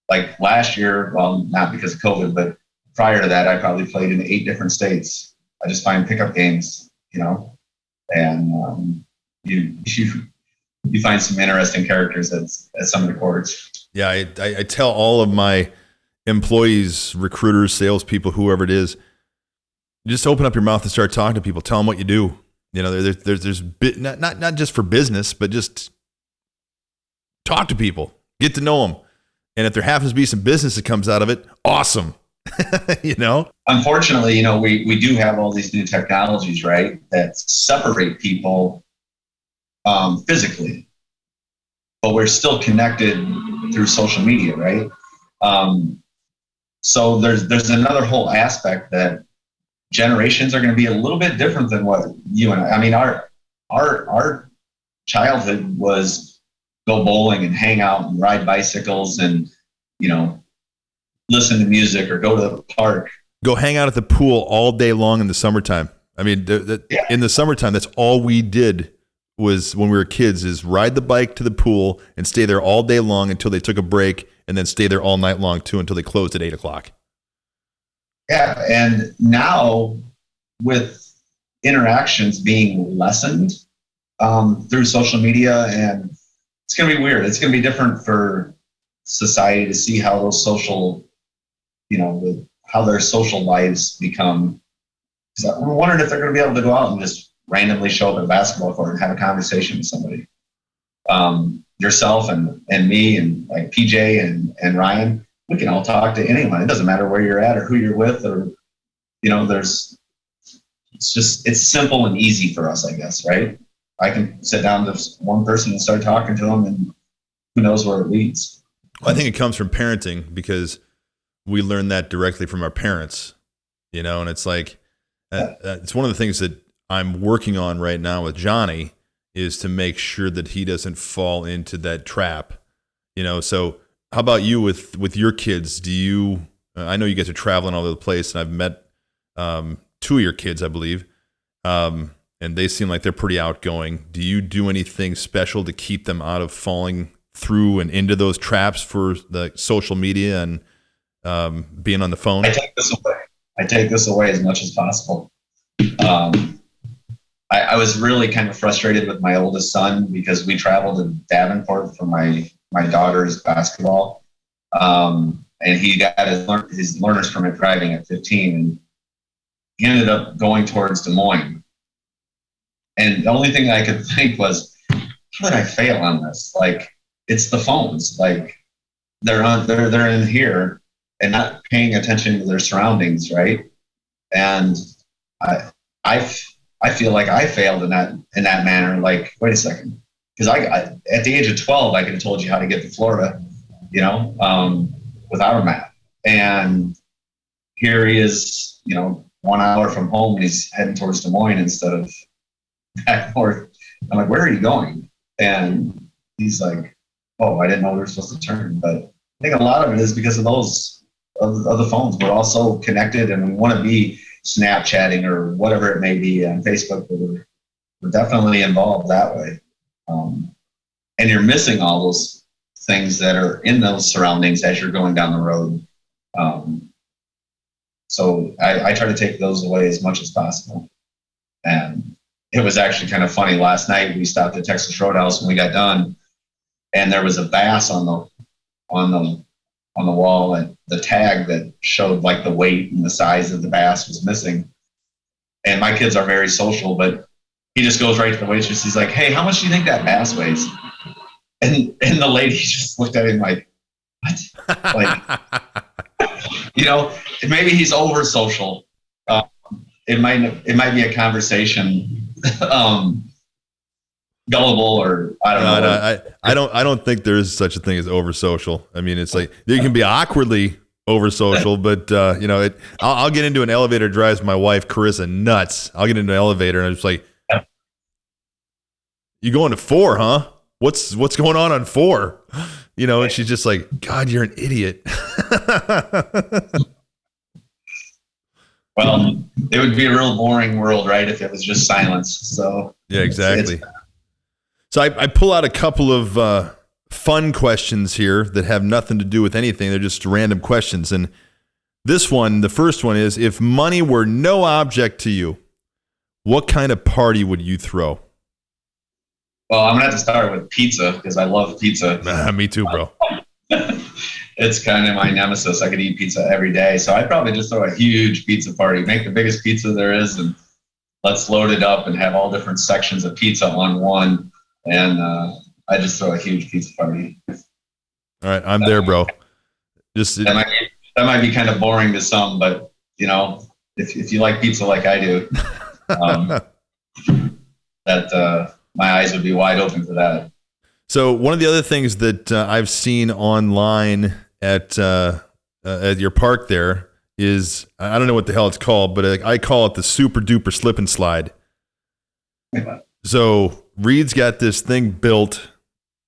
like last year, well, not because of COVID, but prior to that, I probably played in 8 different states. I just find pickup games, and you find some interesting characters at some of the courts. Yeah, I tell all of my employees, recruiters, salespeople, whoever it is, just open up your mouth and start talking to people. Tell them what you do. There's not just for business, but just talk to people, get to know them. And if there happens to be some business that comes out of it, awesome. Unfortunately, we do have all these new technologies, right, that separate people physically, but we're still connected through social media, right? So there's another whole aspect that generations are going to be a little bit different than what you and I mean, our childhood was go bowling and hang out and ride bicycles and, listen to music or go to the park. Go hang out at the pool all day long in the summertime. I mean, in the summertime, that's all we did was when we were kids is ride the bike to the pool and stay there all day long until they took a break, and then stay there all night long too until they closed at 8:00. Yeah, and now with interactions being lessened through social media, and it's going to be weird. It's going to be different for society to see how those social, how their social lives become. Because I'm wondering if they're going to be able to go out and just randomly show up at a basketball court and have a conversation with somebody. Yourself and me and like PJ and Ryan, we can all talk to anyone. It doesn't matter where you're at or who you're with, or it's simple and easy for us, I guess, right? I can sit down to one person and start talking to them, and who knows where it leads. Well, I think it comes from parenting, because we learned that directly from our parents, and it's like, it's one of the things that I'm working on right now with Johnny, is to make sure that he doesn't fall into that trap, so how about you with your kids? Do you, I know you guys are traveling all over the place, and I've met two of your kids, I believe, and they seem like they're pretty outgoing. Do you do anything special to keep them out of falling through and into those traps for the social media and being on the phone? I take this away as much as possible. I was really kind of frustrated with my oldest son, because we traveled to Davenport for my daughter's basketball. And he got his learner's permit driving at 15, and he ended up going towards Des Moines. And the only thing I could think was, how did I fail on this? Like, it's the phones. Like, they're in here and not paying attention to their surroundings, right? And I feel like I failed in that manner. Like, wait a second, because I at the age of 12, I could have told you how to get to Florida, without a map. And here he is, 1 hour from home, and he's heading towards Des Moines instead of back north. I'm like, where are you going? And he's like, oh, I didn't know we were supposed to turn. But I think a lot of it is because of those of the phones. We're all so connected, and we want to be Snapchatting or whatever it may be on Facebook, but we're definitely involved that way. And you're missing all those things that are in those surroundings as you're going down the road. So I try to take those away as much as possible. And it was actually kind of funny. Last night we stopped at Texas Roadhouse when we got done, and there was a bass on the wall, and the tag that showed like the weight and the size of the bass was missing. And my kids are very social, but he just goes right to the waitress. He's like, hey, how much do you think that bass weighs? And the lady just looked at him like, what? Like, maybe he's over social. It might be a conversation, gullible, or I don't know. I don't think there is such a thing as over social. I mean, it's like you can be awkwardly over social, but I'll get into an elevator, drives my wife Carissa nuts. I'll get into an elevator and I'm just like, you going to 4, huh? What's going on 4? And she's just like, God, you're an idiot. Well, it would be a real boring world, right, if it was just silence. So yeah, exactly. So I pull out a couple of fun questions here that have nothing to do with anything. They're just random questions. And the first one is, if money were no object to you, what kind of party would you throw? Well, I'm going to have to start with pizza, because I love pizza. Me too, bro. It's kind of my nemesis. I could eat pizza every day. So I'd probably just throw a huge pizza party, make the biggest pizza there is, and let's load it up and have all different sections of pizza on one. And I just throw a huge pizza party. All right, I'm there, bro. That might be kind of boring to some, but if you like pizza like I do, my eyes would be wide open for that. So one of the other things that I've seen online at your park there is, I don't know what the hell it's called, but I call it the super duper slip and slide. So Reid's got this thing built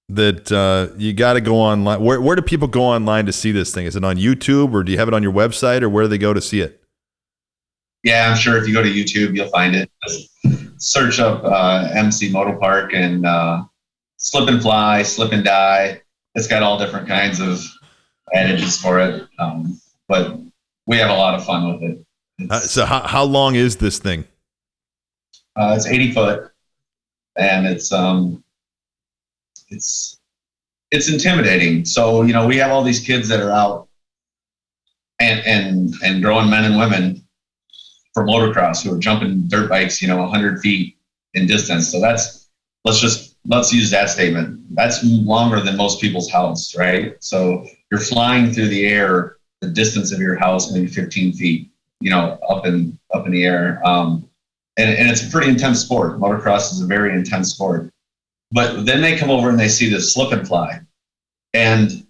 that you got to go online. Where do people go online to see this thing? Is it on YouTube, or do you have it on your website, or where do they go to see it? Yeah, I'm sure if you go to YouTube, you'll find it. search up MC MotoPark and slip and fly, slip and die. It's got all different kinds of adages for it, but we have a lot of fun with it. So how long is this thing? It's 80 foot, and it's intimidating. So we have all these kids that are out and growing men and women for motocross who are jumping dirt bikes, 100 feet in distance. So let's use that statement. That's longer than most people's house, right? So you're flying through the air, the distance of your house, maybe 15 feet, up in the air. And it's a pretty intense sport. Motocross is a very intense sport. But then they come over and they see this slip and fly. And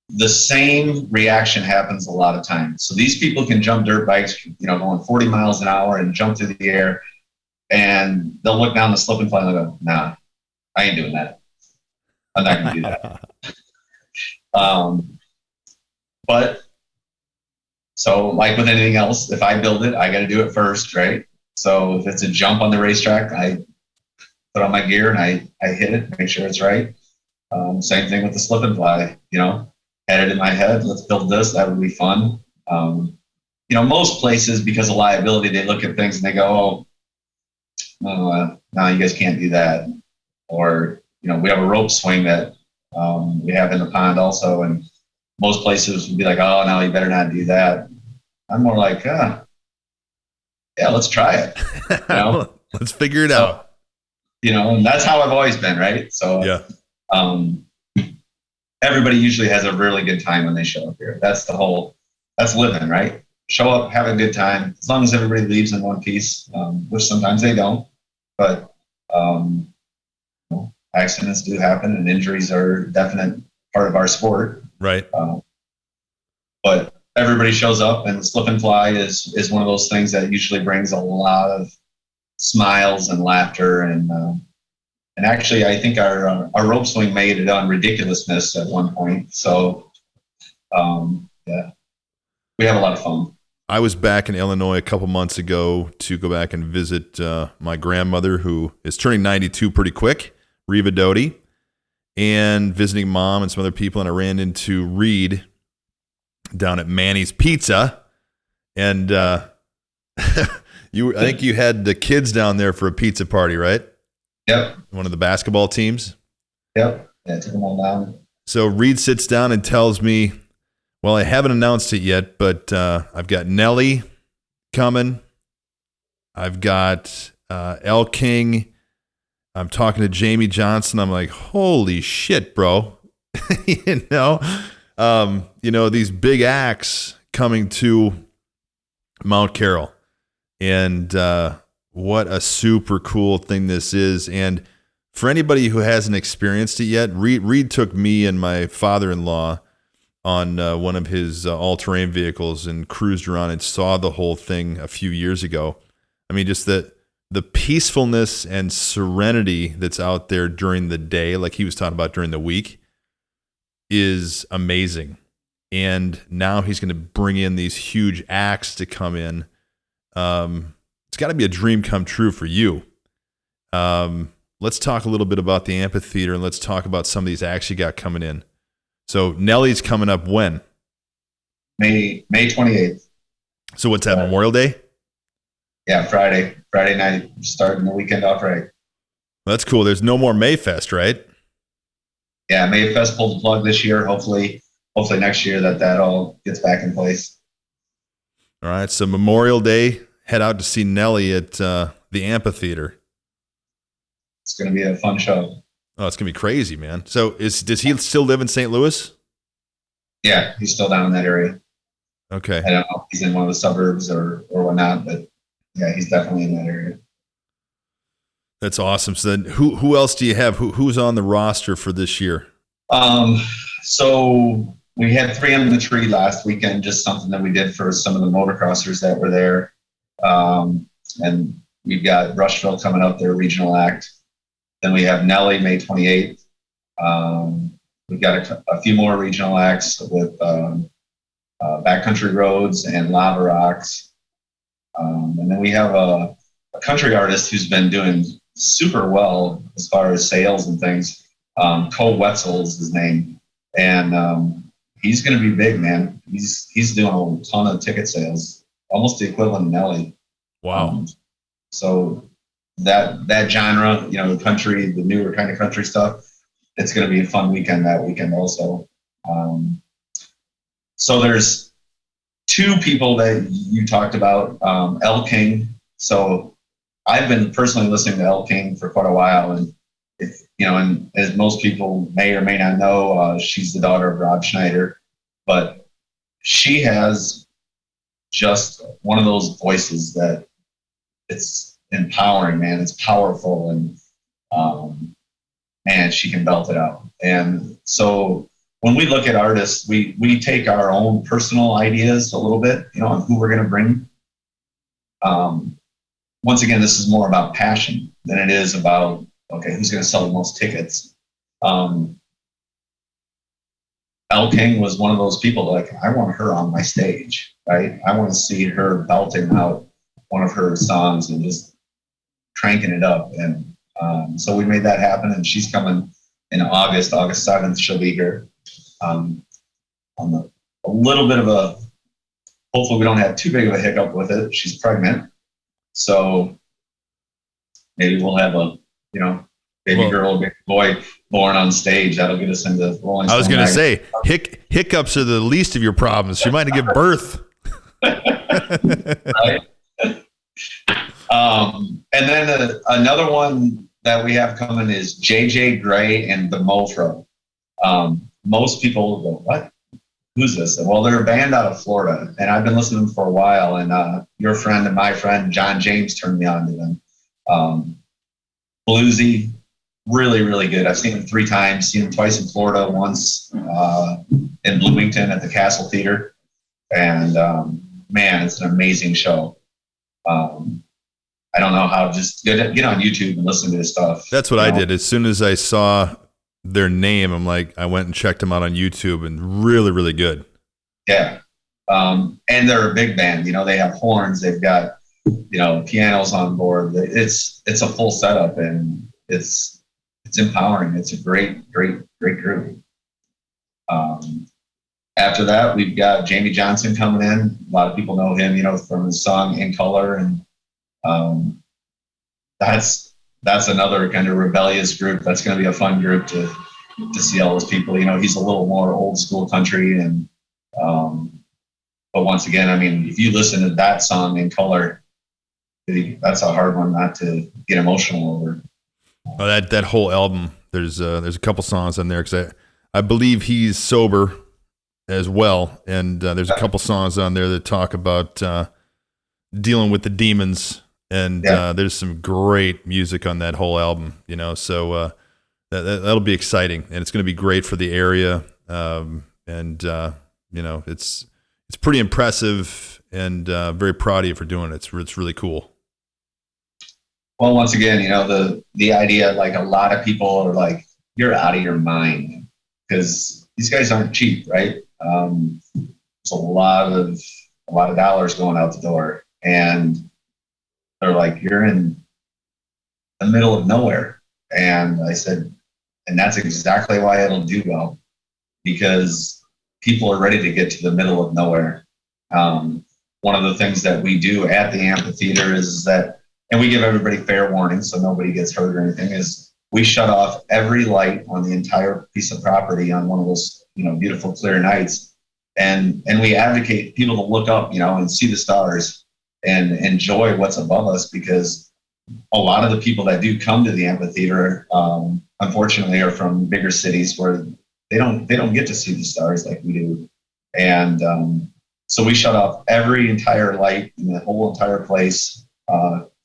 the same reaction happens a lot of times. So these people can jump dirt bikes, going 40 miles an hour and jump through the air. And they'll look down the slip and fly and they'll go, nah, I ain't doing that. I'm not going to do that. But so like with anything else, if I build it, I got to do it first, right? So if it's a jump on the racetrack, I put on my gear and I hit it, make sure it's right. Same thing with the slip and fly, had it in my head, let's build this, that would be fun. Most places, because of liability, they look at things and they go, no, you guys can't do that. Or, we have a rope swing that we have in the pond also, and most places would be like, oh, no, you better not do that. I'm more like, yeah, let's try it. Let's figure it out. And that's how I've always been, right? So yeah. Everybody usually has a really good time when they show up here. That's living, right? Show up, have a good time, as long as everybody leaves in one piece, which sometimes they don't. But accidents do happen, and injuries are a definite part of our sport. Right. But everybody shows up, and slip and fly is one of those things that usually brings a lot of smiles and laughter. And actually, I think our rope swing made it on ridiculousness at one point. So, we have a lot of fun. I was back in Illinois a couple months ago to go back and visit my grandmother, who is turning 92 pretty quick, Reva Doty, and visiting mom and some other people. And I ran into Reid down at Manny's Pizza. And I think you had the kids down there for a pizza party, right? Yep. One of the basketball teams. Yep. Yeah, took them all down. So Reid sits down and tells me, well, I haven't announced it yet, but I've got Nelly coming. I've got El King. I'm talking to Jamie Johnson. I'm like, holy shit, bro. These big acts coming to Mount Carroll. And what a super cool thing this is. And for anybody who hasn't experienced it yet, Reid took me and my father-in-law on one of his all-terrain vehicles and cruised around and saw the whole thing a few years ago. I mean, just the peacefulness and serenity that's out there during the day, like he was talking about during the week, is amazing. And now he's going to bring in these huge acts to come in. It's got to be a dream come true for you. Let's talk a little bit about the amphitheater, and let's talk about some of these acts you got coming in. So Nelly's coming up when? May 28th. So what's that, Memorial Day? Yeah, Friday night, starting the weekend off right. Well, that's cool. There's no more Mayfest, right? Yeah, Mayfest pulled the plug this year. Hopefully next year that all gets back in place. All right, so Memorial Day, head out to see Nelly at the amphitheater. It's going to be a fun show. Oh, it's going to be crazy, man. So does he still live in St. Louis? Yeah, he's still down in that area. Okay. I don't know if he's in one of the suburbs or whatnot, but yeah, he's definitely in that area. That's awesome. So then who else do you have? Who's on the roster for this year? So we had 3 under the tree last weekend, just something that we did for some of the motocrossers that were there. And we've got Rushville coming up, their regional act. Then we have Nelly, May 28th. We've got a few more regional acts with Backcountry Roads and Lava Rocks. And then we have a country artist who's been doing super well as far as sales and things. Cole Wetzel is his name, and he's going to be big, man. He's doing a ton of ticket sales, almost the equivalent of Nelly. Wow. So that genre, the country, the newer kind of country stuff, it's going to be a fun weekend that weekend also. So there's two people that you talked about, Elle King. So I've been personally listening to Elle King for quite a while, and and as most people may or may not know, she's the daughter of Rob Schneider, but she has just one of those voices that it's empowering, man. It's powerful, and man, she can belt it out. And so when we look at artists, we take our own personal ideas a little bit, on who we're going to bring. Once again, this is more about passion than it is about, okay, who's going to sell the most tickets. Elle King was one of those people like, I want her on my stage, right? I want to see her belting out one of her songs and just cranking it up. And so we made that happen, and she's coming in August 7th. She'll be here. On a little bit of a, hopefully we don't have too big of a hiccup with it. She's pregnant. So maybe we'll have a, baby girl, baby boy born on stage. That'll get us into Rolling Stone. I was going to say, hiccups are the least of your problems. She might give birth. Right? And then another one that we have coming is JJ Gray and the Mofro. Most people go, what? Who's this? Well, they're a band out of Florida, and I've been listening to them for a while. And your friend and my friend, John James, turned me on to them. Bluesy, really, really good. I've seen them 3 times, seen them twice in Florida, once in Bloomington at the Castle Theater. And man, it's an amazing show. I don't know how, just get on YouTube and listen to this stuff. That's what I did. As soon as I saw their name, I went and checked them out on YouTube, and really, really good. Yeah. And they're a big band, they have horns, they've got, pianos on board. It's a full setup, and it's empowering. It's a great, great, great group. After that, we've got Jamie Johnson coming in. A lot of people know him, from his song In Color. And that's another kind of rebellious group. That's going to be a fun group to see all those people. He's a little more old school country, and but once again, if you listen to that song In Color, that's a hard one not to get emotional over. Oh, that whole album. There's a couple songs on there because I believe he's sober as well, and there's a couple songs on there that talk about dealing with the demons. And there's some great music on that whole album, so that'll be exciting, and it's going to be great for the area. It's pretty impressive, and very proud of you for doing it. It's really cool. Well, once again, the idea, like, a lot of people are like, you're out of your mind, because these guys aren't cheap, right? There's a lot of dollars going out the door, and they're like, you're in the middle of nowhere. And I said, and that's exactly why it'll do well, because people are ready to get to the middle of nowhere. One of the things that we do at the amphitheater is that, and we give everybody fair warning so nobody gets hurt or anything, is we shut off every light on the entire piece of property on one of those, beautiful clear nights. And we advocate people to look up, and see the stars and enjoy what's above us, because a lot of the people that do come to the amphitheater, unfortunately, are from bigger cities where they don't get to see the stars like we do. And so we shut off every entire light in the whole entire place,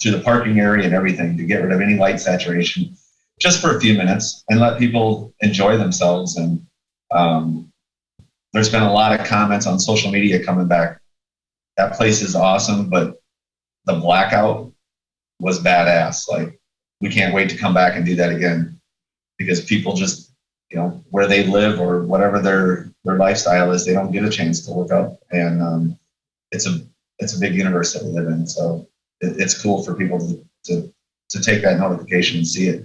through the parking area and everything, to get rid of any light saturation, just for a few minutes, and let people enjoy themselves. And there's been a lot of comments on social media coming back. That place is awesome, but the blackout was badass. Like, we can't wait to come back and do that again, because people just, where they live or whatever their lifestyle is, they don't get a chance to look up. And it's a big universe that we live in. So it's cool for people to take that notification and see it,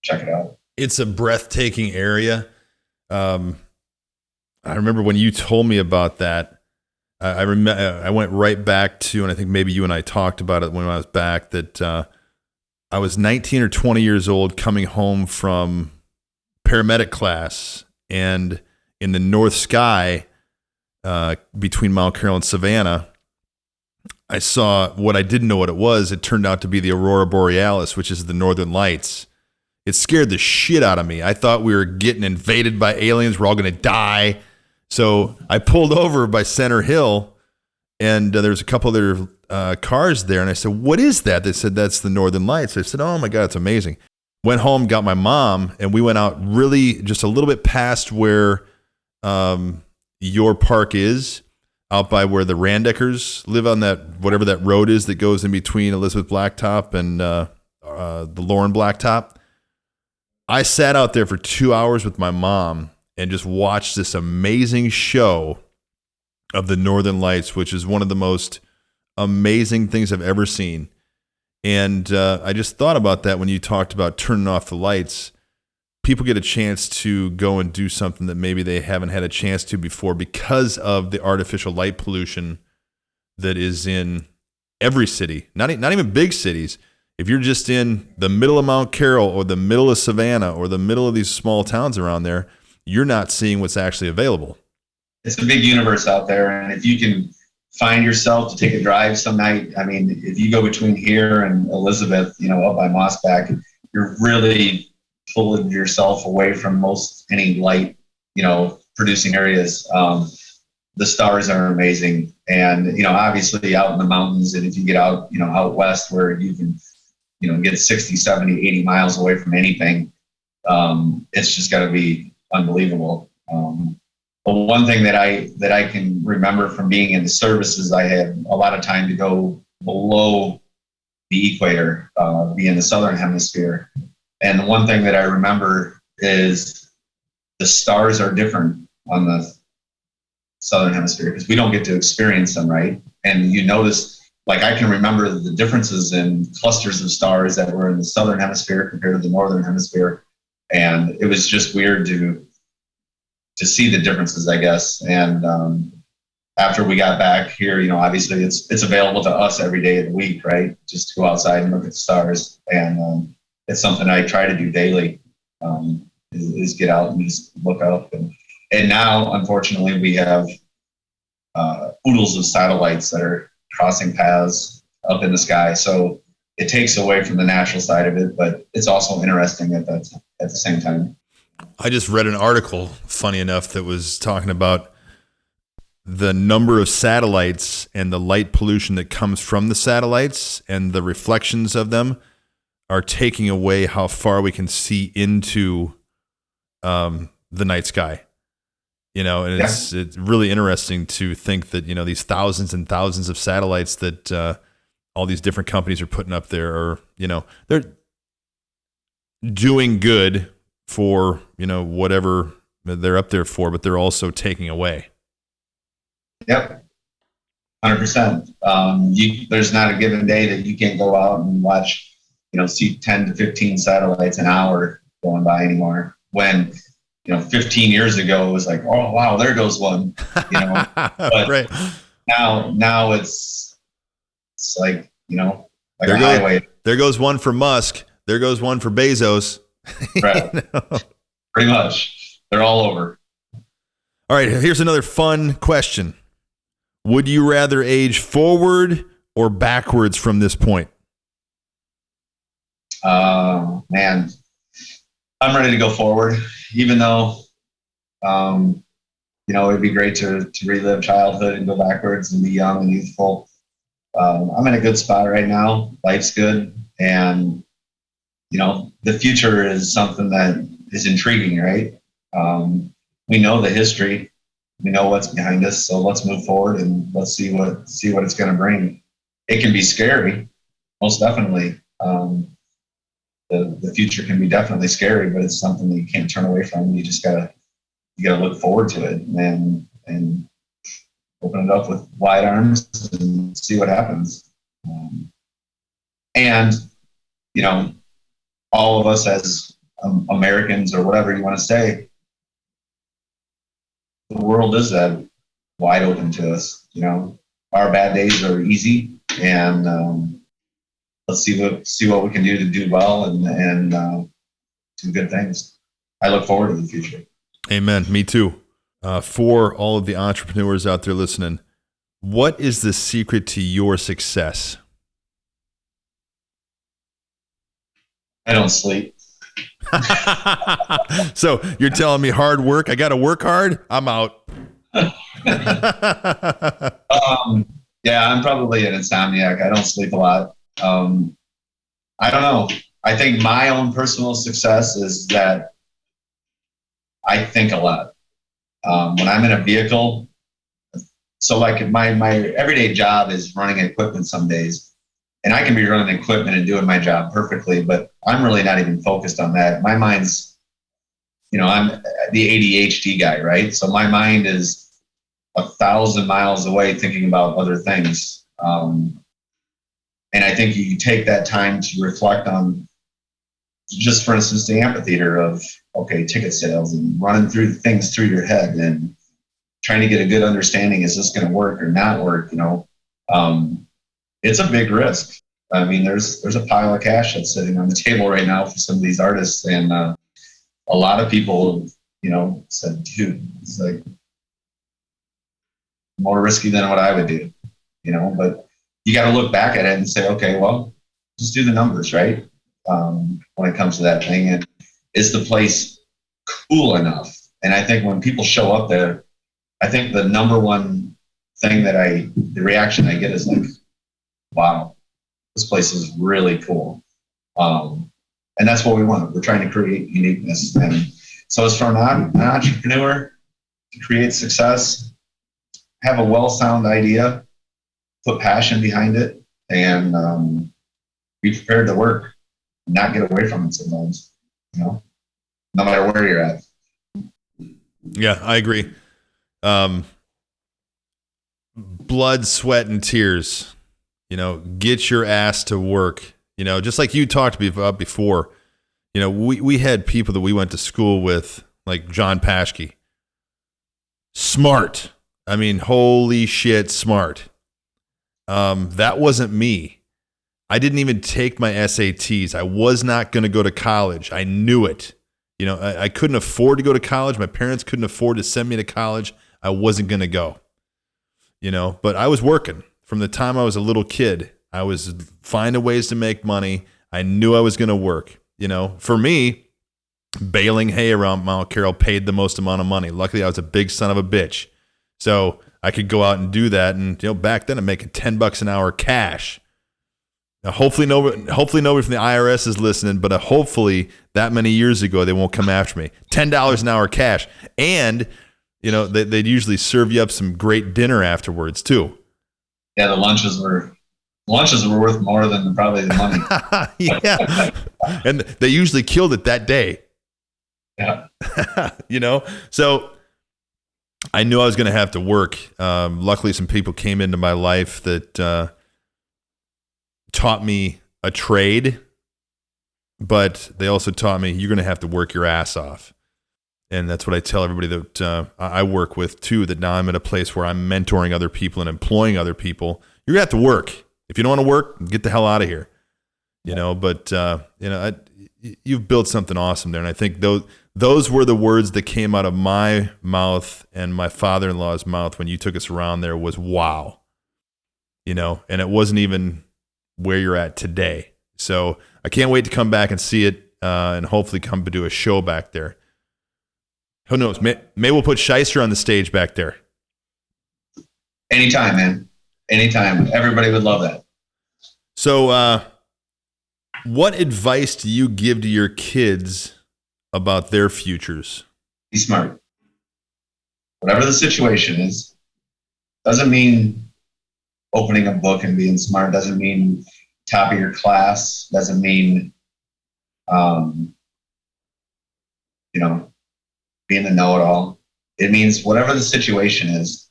check it out. It's a breathtaking area. I remember when you told me about that, I remember I went right back to, and I think maybe you and I talked about it when I was back, that I was 19 or 20 years old coming home from paramedic class, and in the North Sky between Mount Carroll and Savannah, I saw what I didn't know what it was. It turned out to be the Aurora Borealis, which is the Northern Lights. It scared the shit out of me. I thought we were getting invaded by aliens. We're all going to die. So I pulled over by Center Hill, and there's a couple other cars there. And I said, "What is that?" They said, "That's the Northern Lights." I said, "Oh my God, it's amazing." Went home, got my mom, and we went out really just a little bit past where your park is, out by where the Randeckers live on that, whatever that road is that goes in between Elizabeth Blacktop and the Lauren Blacktop. I sat out there for 2 hours with my mom and just watched this amazing show of the Northern Lights, which is one of the most amazing things I've ever seen. And I just thought about that when you talked about turning off the lights. People get a chance to go and do something that maybe they haven't had a chance to before because of the artificial light pollution that is in every city, not even big cities. If you're just in the middle of Mount Carroll or the middle of Savannah or the middle of these small towns around there, you're not seeing what's actually available. It's a big universe out there. And if you can find yourself to take a drive some night, I mean, if you go between here and Elizabeth, up by Mossback, you're really pulling yourself away from most any light, producing areas. The stars are amazing. And, obviously out in the mountains, and if you get out, out west where you can, get 60, 70, 80 miles away from anything, it's just got to be unbelievable. But one thing that I can remember from being in the services, I had a lot of time to go below the equator, be in the southern hemisphere. And the one thing that I remember is the stars are different on the southern hemisphere because we don't get to experience them, right? And you notice, like I can remember the differences in clusters of stars that were in the southern hemisphere compared to the northern hemisphere. And it was just weird to see the differences, I guess. And after we got back here, obviously it's available to us every day of the week, right? Just to go outside and look at the stars. And it's something I try to do daily, is get out and just look up. And now, unfortunately, we have oodles of satellites that are crossing paths up in the sky. So it takes away from the natural side of it, but it's also interesting at the same time. I just read an article, funny enough, that was talking about the number of satellites and the light pollution that comes from the satellites and the reflections of them are taking away how far we can see into the night sky. And it's really interesting to think that, these thousands and thousands of satellites that all these different companies are putting up there are, they're doing good for, whatever they're up there for, but they're also taking away. Yep. 100%. There's not a given day that you can't go out and watch, see 10 to 15 satellites an hour going by anymore. When, 15 years ago, it was like, oh, wow, there goes one, but right. now it's like, like a highway. There goes one for Musk. There goes one for Bezos. Right. Pretty much. They're all over. All right. Here's another fun question. Would you rather age forward or backwards from this point? Man, I'm ready to go forward, even though, it'd be great to relive childhood and go backwards and be young and youthful. I'm in a good spot right now. Life's good. And, the future is something that is intriguing, right? We know the history. We know what's behind us. So let's move forward and let's see what it's going to bring. It can be scary, most definitely. The future can be definitely scary, but it's something that you can't turn away from. You just gotta look forward to it and open it up with wide arms and see what happens. And, you know, all of us as Americans or whatever you want to say, the world is that wide open to us. You know, our bad days are easy, and let's see what we can do to do well and do good things. I look forward to the future. Amen. Me too. For all of the entrepreneurs out there listening, what is the secret to your success? I don't sleep. So you're telling me hard work? I got to work hard? I'm out. Yeah, I'm probably an insomniac. I don't sleep a lot. I don't know. I think my own personal success is that I think a lot. When I'm in a vehicle, so like my everyday job is running equipment some days, and I can be running equipment and doing my job perfectly, but I'm really not even focused on that. My mind's, you know, I'm the ADHD guy, right? So my mind is 1,000 miles away thinking about other things. And I think you take that time to reflect on, just for instance, the amphitheater of, okay, ticket sales and running through things through your head and trying to get a good understanding, is this going to work or not work? You know, it's a big risk. I mean, there's a pile of cash that's sitting on the table right now for some of these artists. And a lot of people, you know, said, dude, it's like more risky than what I would do, you know, but you got to look back at it and say, okay, well, just do the numbers, right? When it comes to that thing. And is the place cool enough? And I think when people show up there, I think the number one thing the reaction I get is like, wow, this place is really cool. And that's what we want. We're trying to create uniqueness. And so as for an entrepreneur to create success, have a well-sound idea, put passion behind it, and be prepared to work, not get away from it sometimes, you know, no matter where you're at. Yeah, I agree. Blood, sweat, and tears. You know, get your ass to work. You know, just like you talked to me about before. You know, we had people that we went to school with, like John Paschke. Smart. I mean, holy shit, smart. That wasn't me. I didn't even take my SATs. I was not going to go to college. I knew it. You know, I couldn't afford to go to college. My parents couldn't afford to send me to college. I wasn't going to go. You know, but I was working from the time I was a little kid. I was finding ways to make money. I knew I was going to work. You know, for me, baling hay around Mount Carroll paid the most amount of money. Luckily, I was a big son of a bitch. So I could go out and do that. And, you know, back then I'm making $10 an hour cash. Now, hopefully nobody from the IRS is listening, but hopefully that many years ago, they won't come after me. $10 an hour cash. And, you know, they'd usually serve you up some great dinner afterwards too. Yeah, the lunches were worth more than probably the money. Yeah. And they usually killed it that day. Yeah. You know, so I knew I was going to have to work. Luckily, some people came into my life that taught me a trade, but they also taught me you're going to have to work your ass off. And that's what I tell everybody that I work with too, that now I'm at a place where I'm mentoring other people and employing other people. You're going to have to work. If you don't want to work, get the hell out of here. You know, but, you know, you've built something awesome there. And I think those were the words that came out of my mouth and my father-in-law's mouth when you took us around there was, wow. You know, and it wasn't even where you're at today. So I can't wait to come back and see it and hopefully come to do a show back there. Who knows? May we'll put Shyster on the stage back there. Anytime, man. Anytime. Everybody would love that. So what advice do you give to your kids about their futures? Be smart. Whatever the situation is, doesn't mean opening a book and being smart, doesn't mean top of your class, doesn't mean, you know, being the know-it-all. It means whatever the situation is,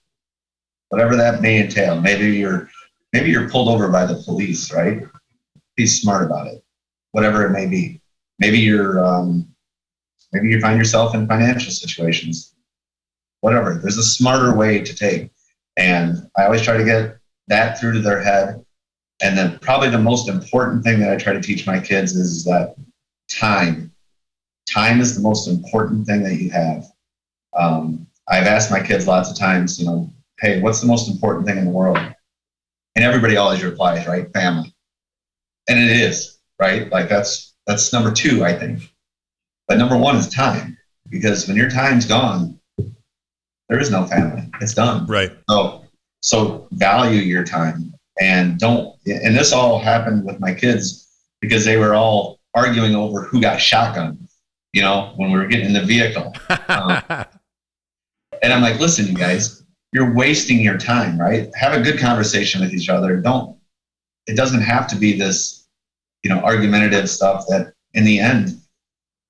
whatever that may entail. Maybe you're maybe you're pulled over by the police, right? Be smart about it, whatever it may be. Maybe maybe you find yourself in financial situations, whatever. There's a smarter way to take. And I always try to get that through to their head. And then probably the most important thing that I try to teach my kids is that time is the most important thing that you have. I've asked my kids lots of times, hey, what's the most important thing in the world? And everybody always replies, right? Family. And it is, right? Like that's number 2, I think. But number 1 is time, because when your time's gone, there is no family. It's done. Right. So value your time, and this all happened with my kids because they were all arguing over who got shotgun, when we were getting in the vehicle. And I'm like, listen, you guys, you're wasting your time, right? Have a good conversation with each other. It doesn't have to be this, argumentative stuff that in the end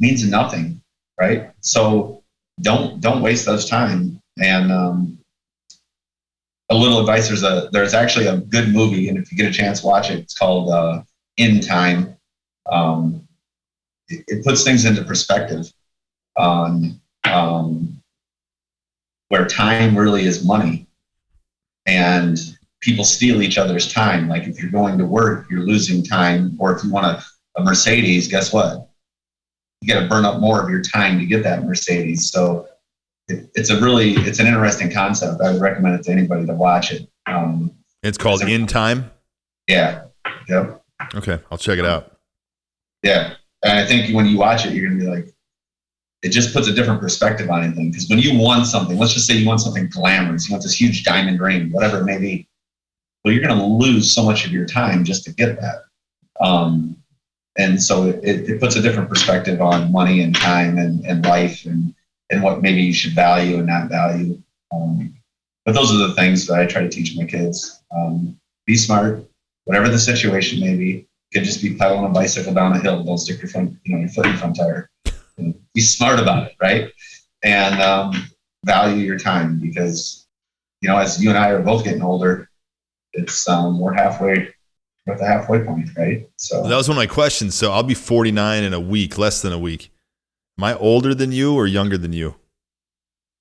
means nothing, right? So don't waste those time. And a little advice, there's actually a good movie, and if you get a chance, watch it. It's called In Time. It puts things into perspective on where time really is money, and people steal each other's time. Like if you're going to work, you're losing time, or if you want a Mercedes, guess what? You got to burn up more of your time to get that Mercedes. So it's an interesting concept. I would recommend it to anybody to watch it. It's called In Time? Yeah. Yep. Okay, I'll check it out. Yeah. And I think when you watch it, you're going to be like, it just puts a different perspective on anything. Because when you want something, let's just say you want something glamorous, you want this huge diamond ring, whatever it may be, well, you're going to lose so much of your time just to get that. And so it puts a different perspective on money and time and life and what maybe you should value and not value. But those are the things that I try to teach my kids. Be smart, whatever the situation may be. Could just be pedaling a bicycle down a hill. Don't stick your foot in the front tire. Be smart about it, right? And value your time, because as you and I are both getting older, it's we're halfway at the halfway point, right? So that was one of my questions. So I'll be 49 in a week, less than a week. Am I older than you or younger than you?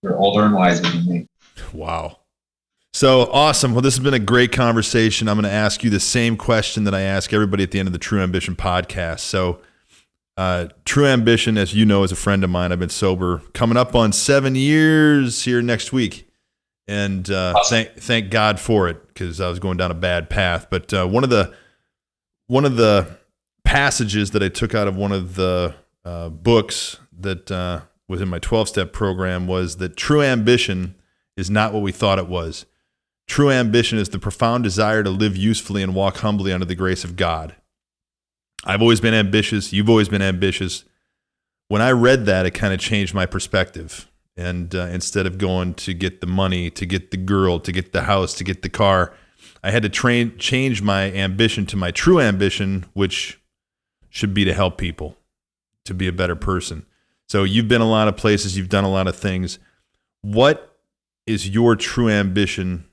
You're older and wiser than me. Wow. So awesome. Well, this has been a great conversation. I'm going to ask you the same question that I ask everybody at the end of the True Ambition podcast. So True Ambition, as you know, is a friend of mine. I've been sober coming up on 7 years here next week. And awesome. thank God for it, because I was going down a bad path. But one of the passages that I took out of one of the books that was in my 12-step program was that true ambition is not what we thought it was. True ambition is the profound desire to live usefully and walk humbly under the grace of God. I've always been ambitious. You've always been ambitious. When I read that, it kind of changed my perspective. And instead of going to get the money, to get the girl, to get the house, to get the car, I had to change my ambition to my true ambition, which should be to help people, to be a better person. So you've been a lot of places. You've done a lot of things. What is your true ambition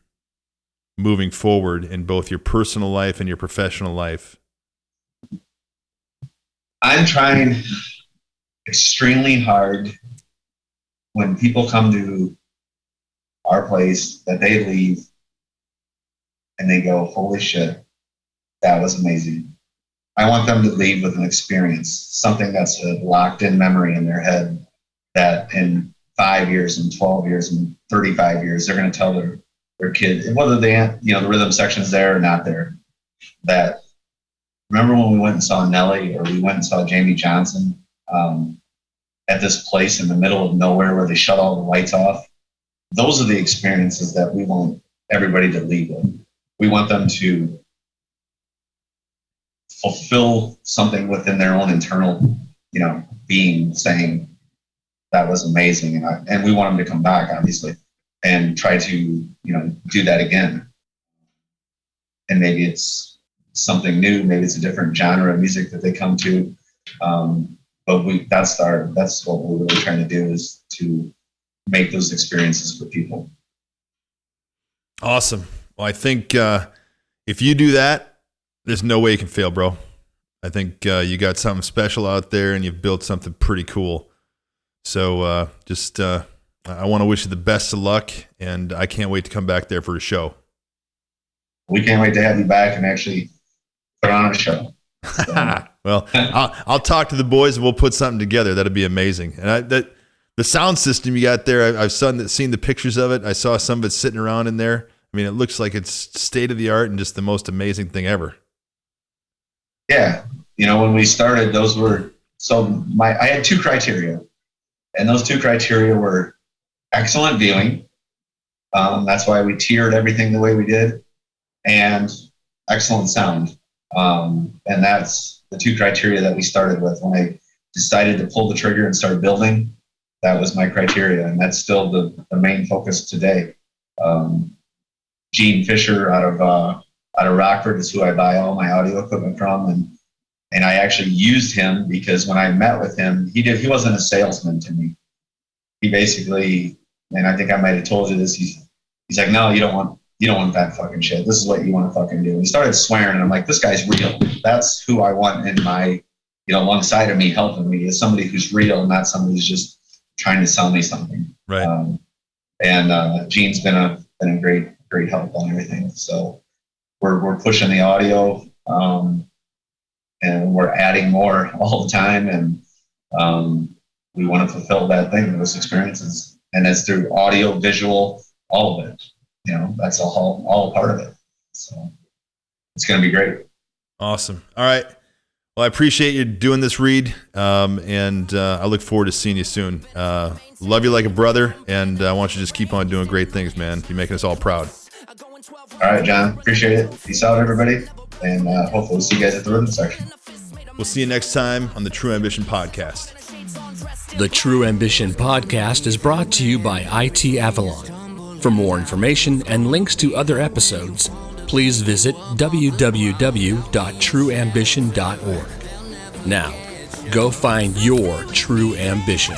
moving forward in both your personal life and your professional life? I'm trying extremely hard when people come to our place that they leave and they go, holy shit, that was amazing. I want them to leave with an experience, something that's a locked in memory in their head that in 5 years and 12 years and 35 years, they're going to tell their kid, whether the rhythm section is there or not there, that remember when we went and saw Nelly, or we went and saw Jamie Johnson at this place in the middle of nowhere where they shut all the lights off? Those are the experiences that we want everybody to leave with. We want them to fulfill something within their own internal, being, saying that was amazing, and we want them to come back, obviously, and try to do that again. And maybe it's something new, maybe it's a different genre of music that they come to, but that's what we're really trying to do, is to make those experiences for people. Awesome. Well, I think if you do that, there's no way you can fail, bro. I think you got something special out there, and you've built something pretty cool. So I want to wish you the best of luck, and I can't wait to come back there for a show. We can't wait to have you back and actually put on a show. So. Well, I'll talk to the boys, and we'll put something together. That'd be amazing. And the sound system you got there, I've seen the pictures of it. I saw some of it sitting around in there. I mean, it looks like it's state of the art and just the most amazing thing ever. Yeah. When we started, I had 2 criteria, and those 2 criteria were excellent viewing. That's why we tiered everything the way we did, and excellent sound. And that's the 2 criteria that we started with. When I decided to pull the trigger and start building, that was my criteria. And that's still the main focus today. Gene Fisher out of Rockford is who I buy all my audio equipment from. And I actually used him because when I met with him, he wasn't a salesman to me. He basically, and I think I might have told you this, he's like, no, you don't want that fucking shit. This is what you want to fucking do. And he started swearing, and I'm like, this guy's real. That's who I want in my, alongside of me, helping me, is somebody who's real, not somebody who's just trying to sell me something. Right. And Gene's been a great help on everything. So we're pushing the audio, and we're adding more all the time. And we want to fulfill that thing, those experiences. And it's through audio, visual, all of it. That's all a part of it. So it's going to be great. Awesome. All right. Well, I appreciate you doing this, Reid. And I look forward to seeing you soon. Love you like a brother. And I want you to just keep on doing great things, man. You're making us all proud. All right, John. Appreciate it. Peace out, everybody. And hopefully we'll see you guys at the rhythm section. We'll see you next time on the True Ambition Podcast. The True Ambition Podcast is brought to you by IT Avalon. For more information and links to other episodes, please visit www.trueambition.org. Now, go find your true ambition.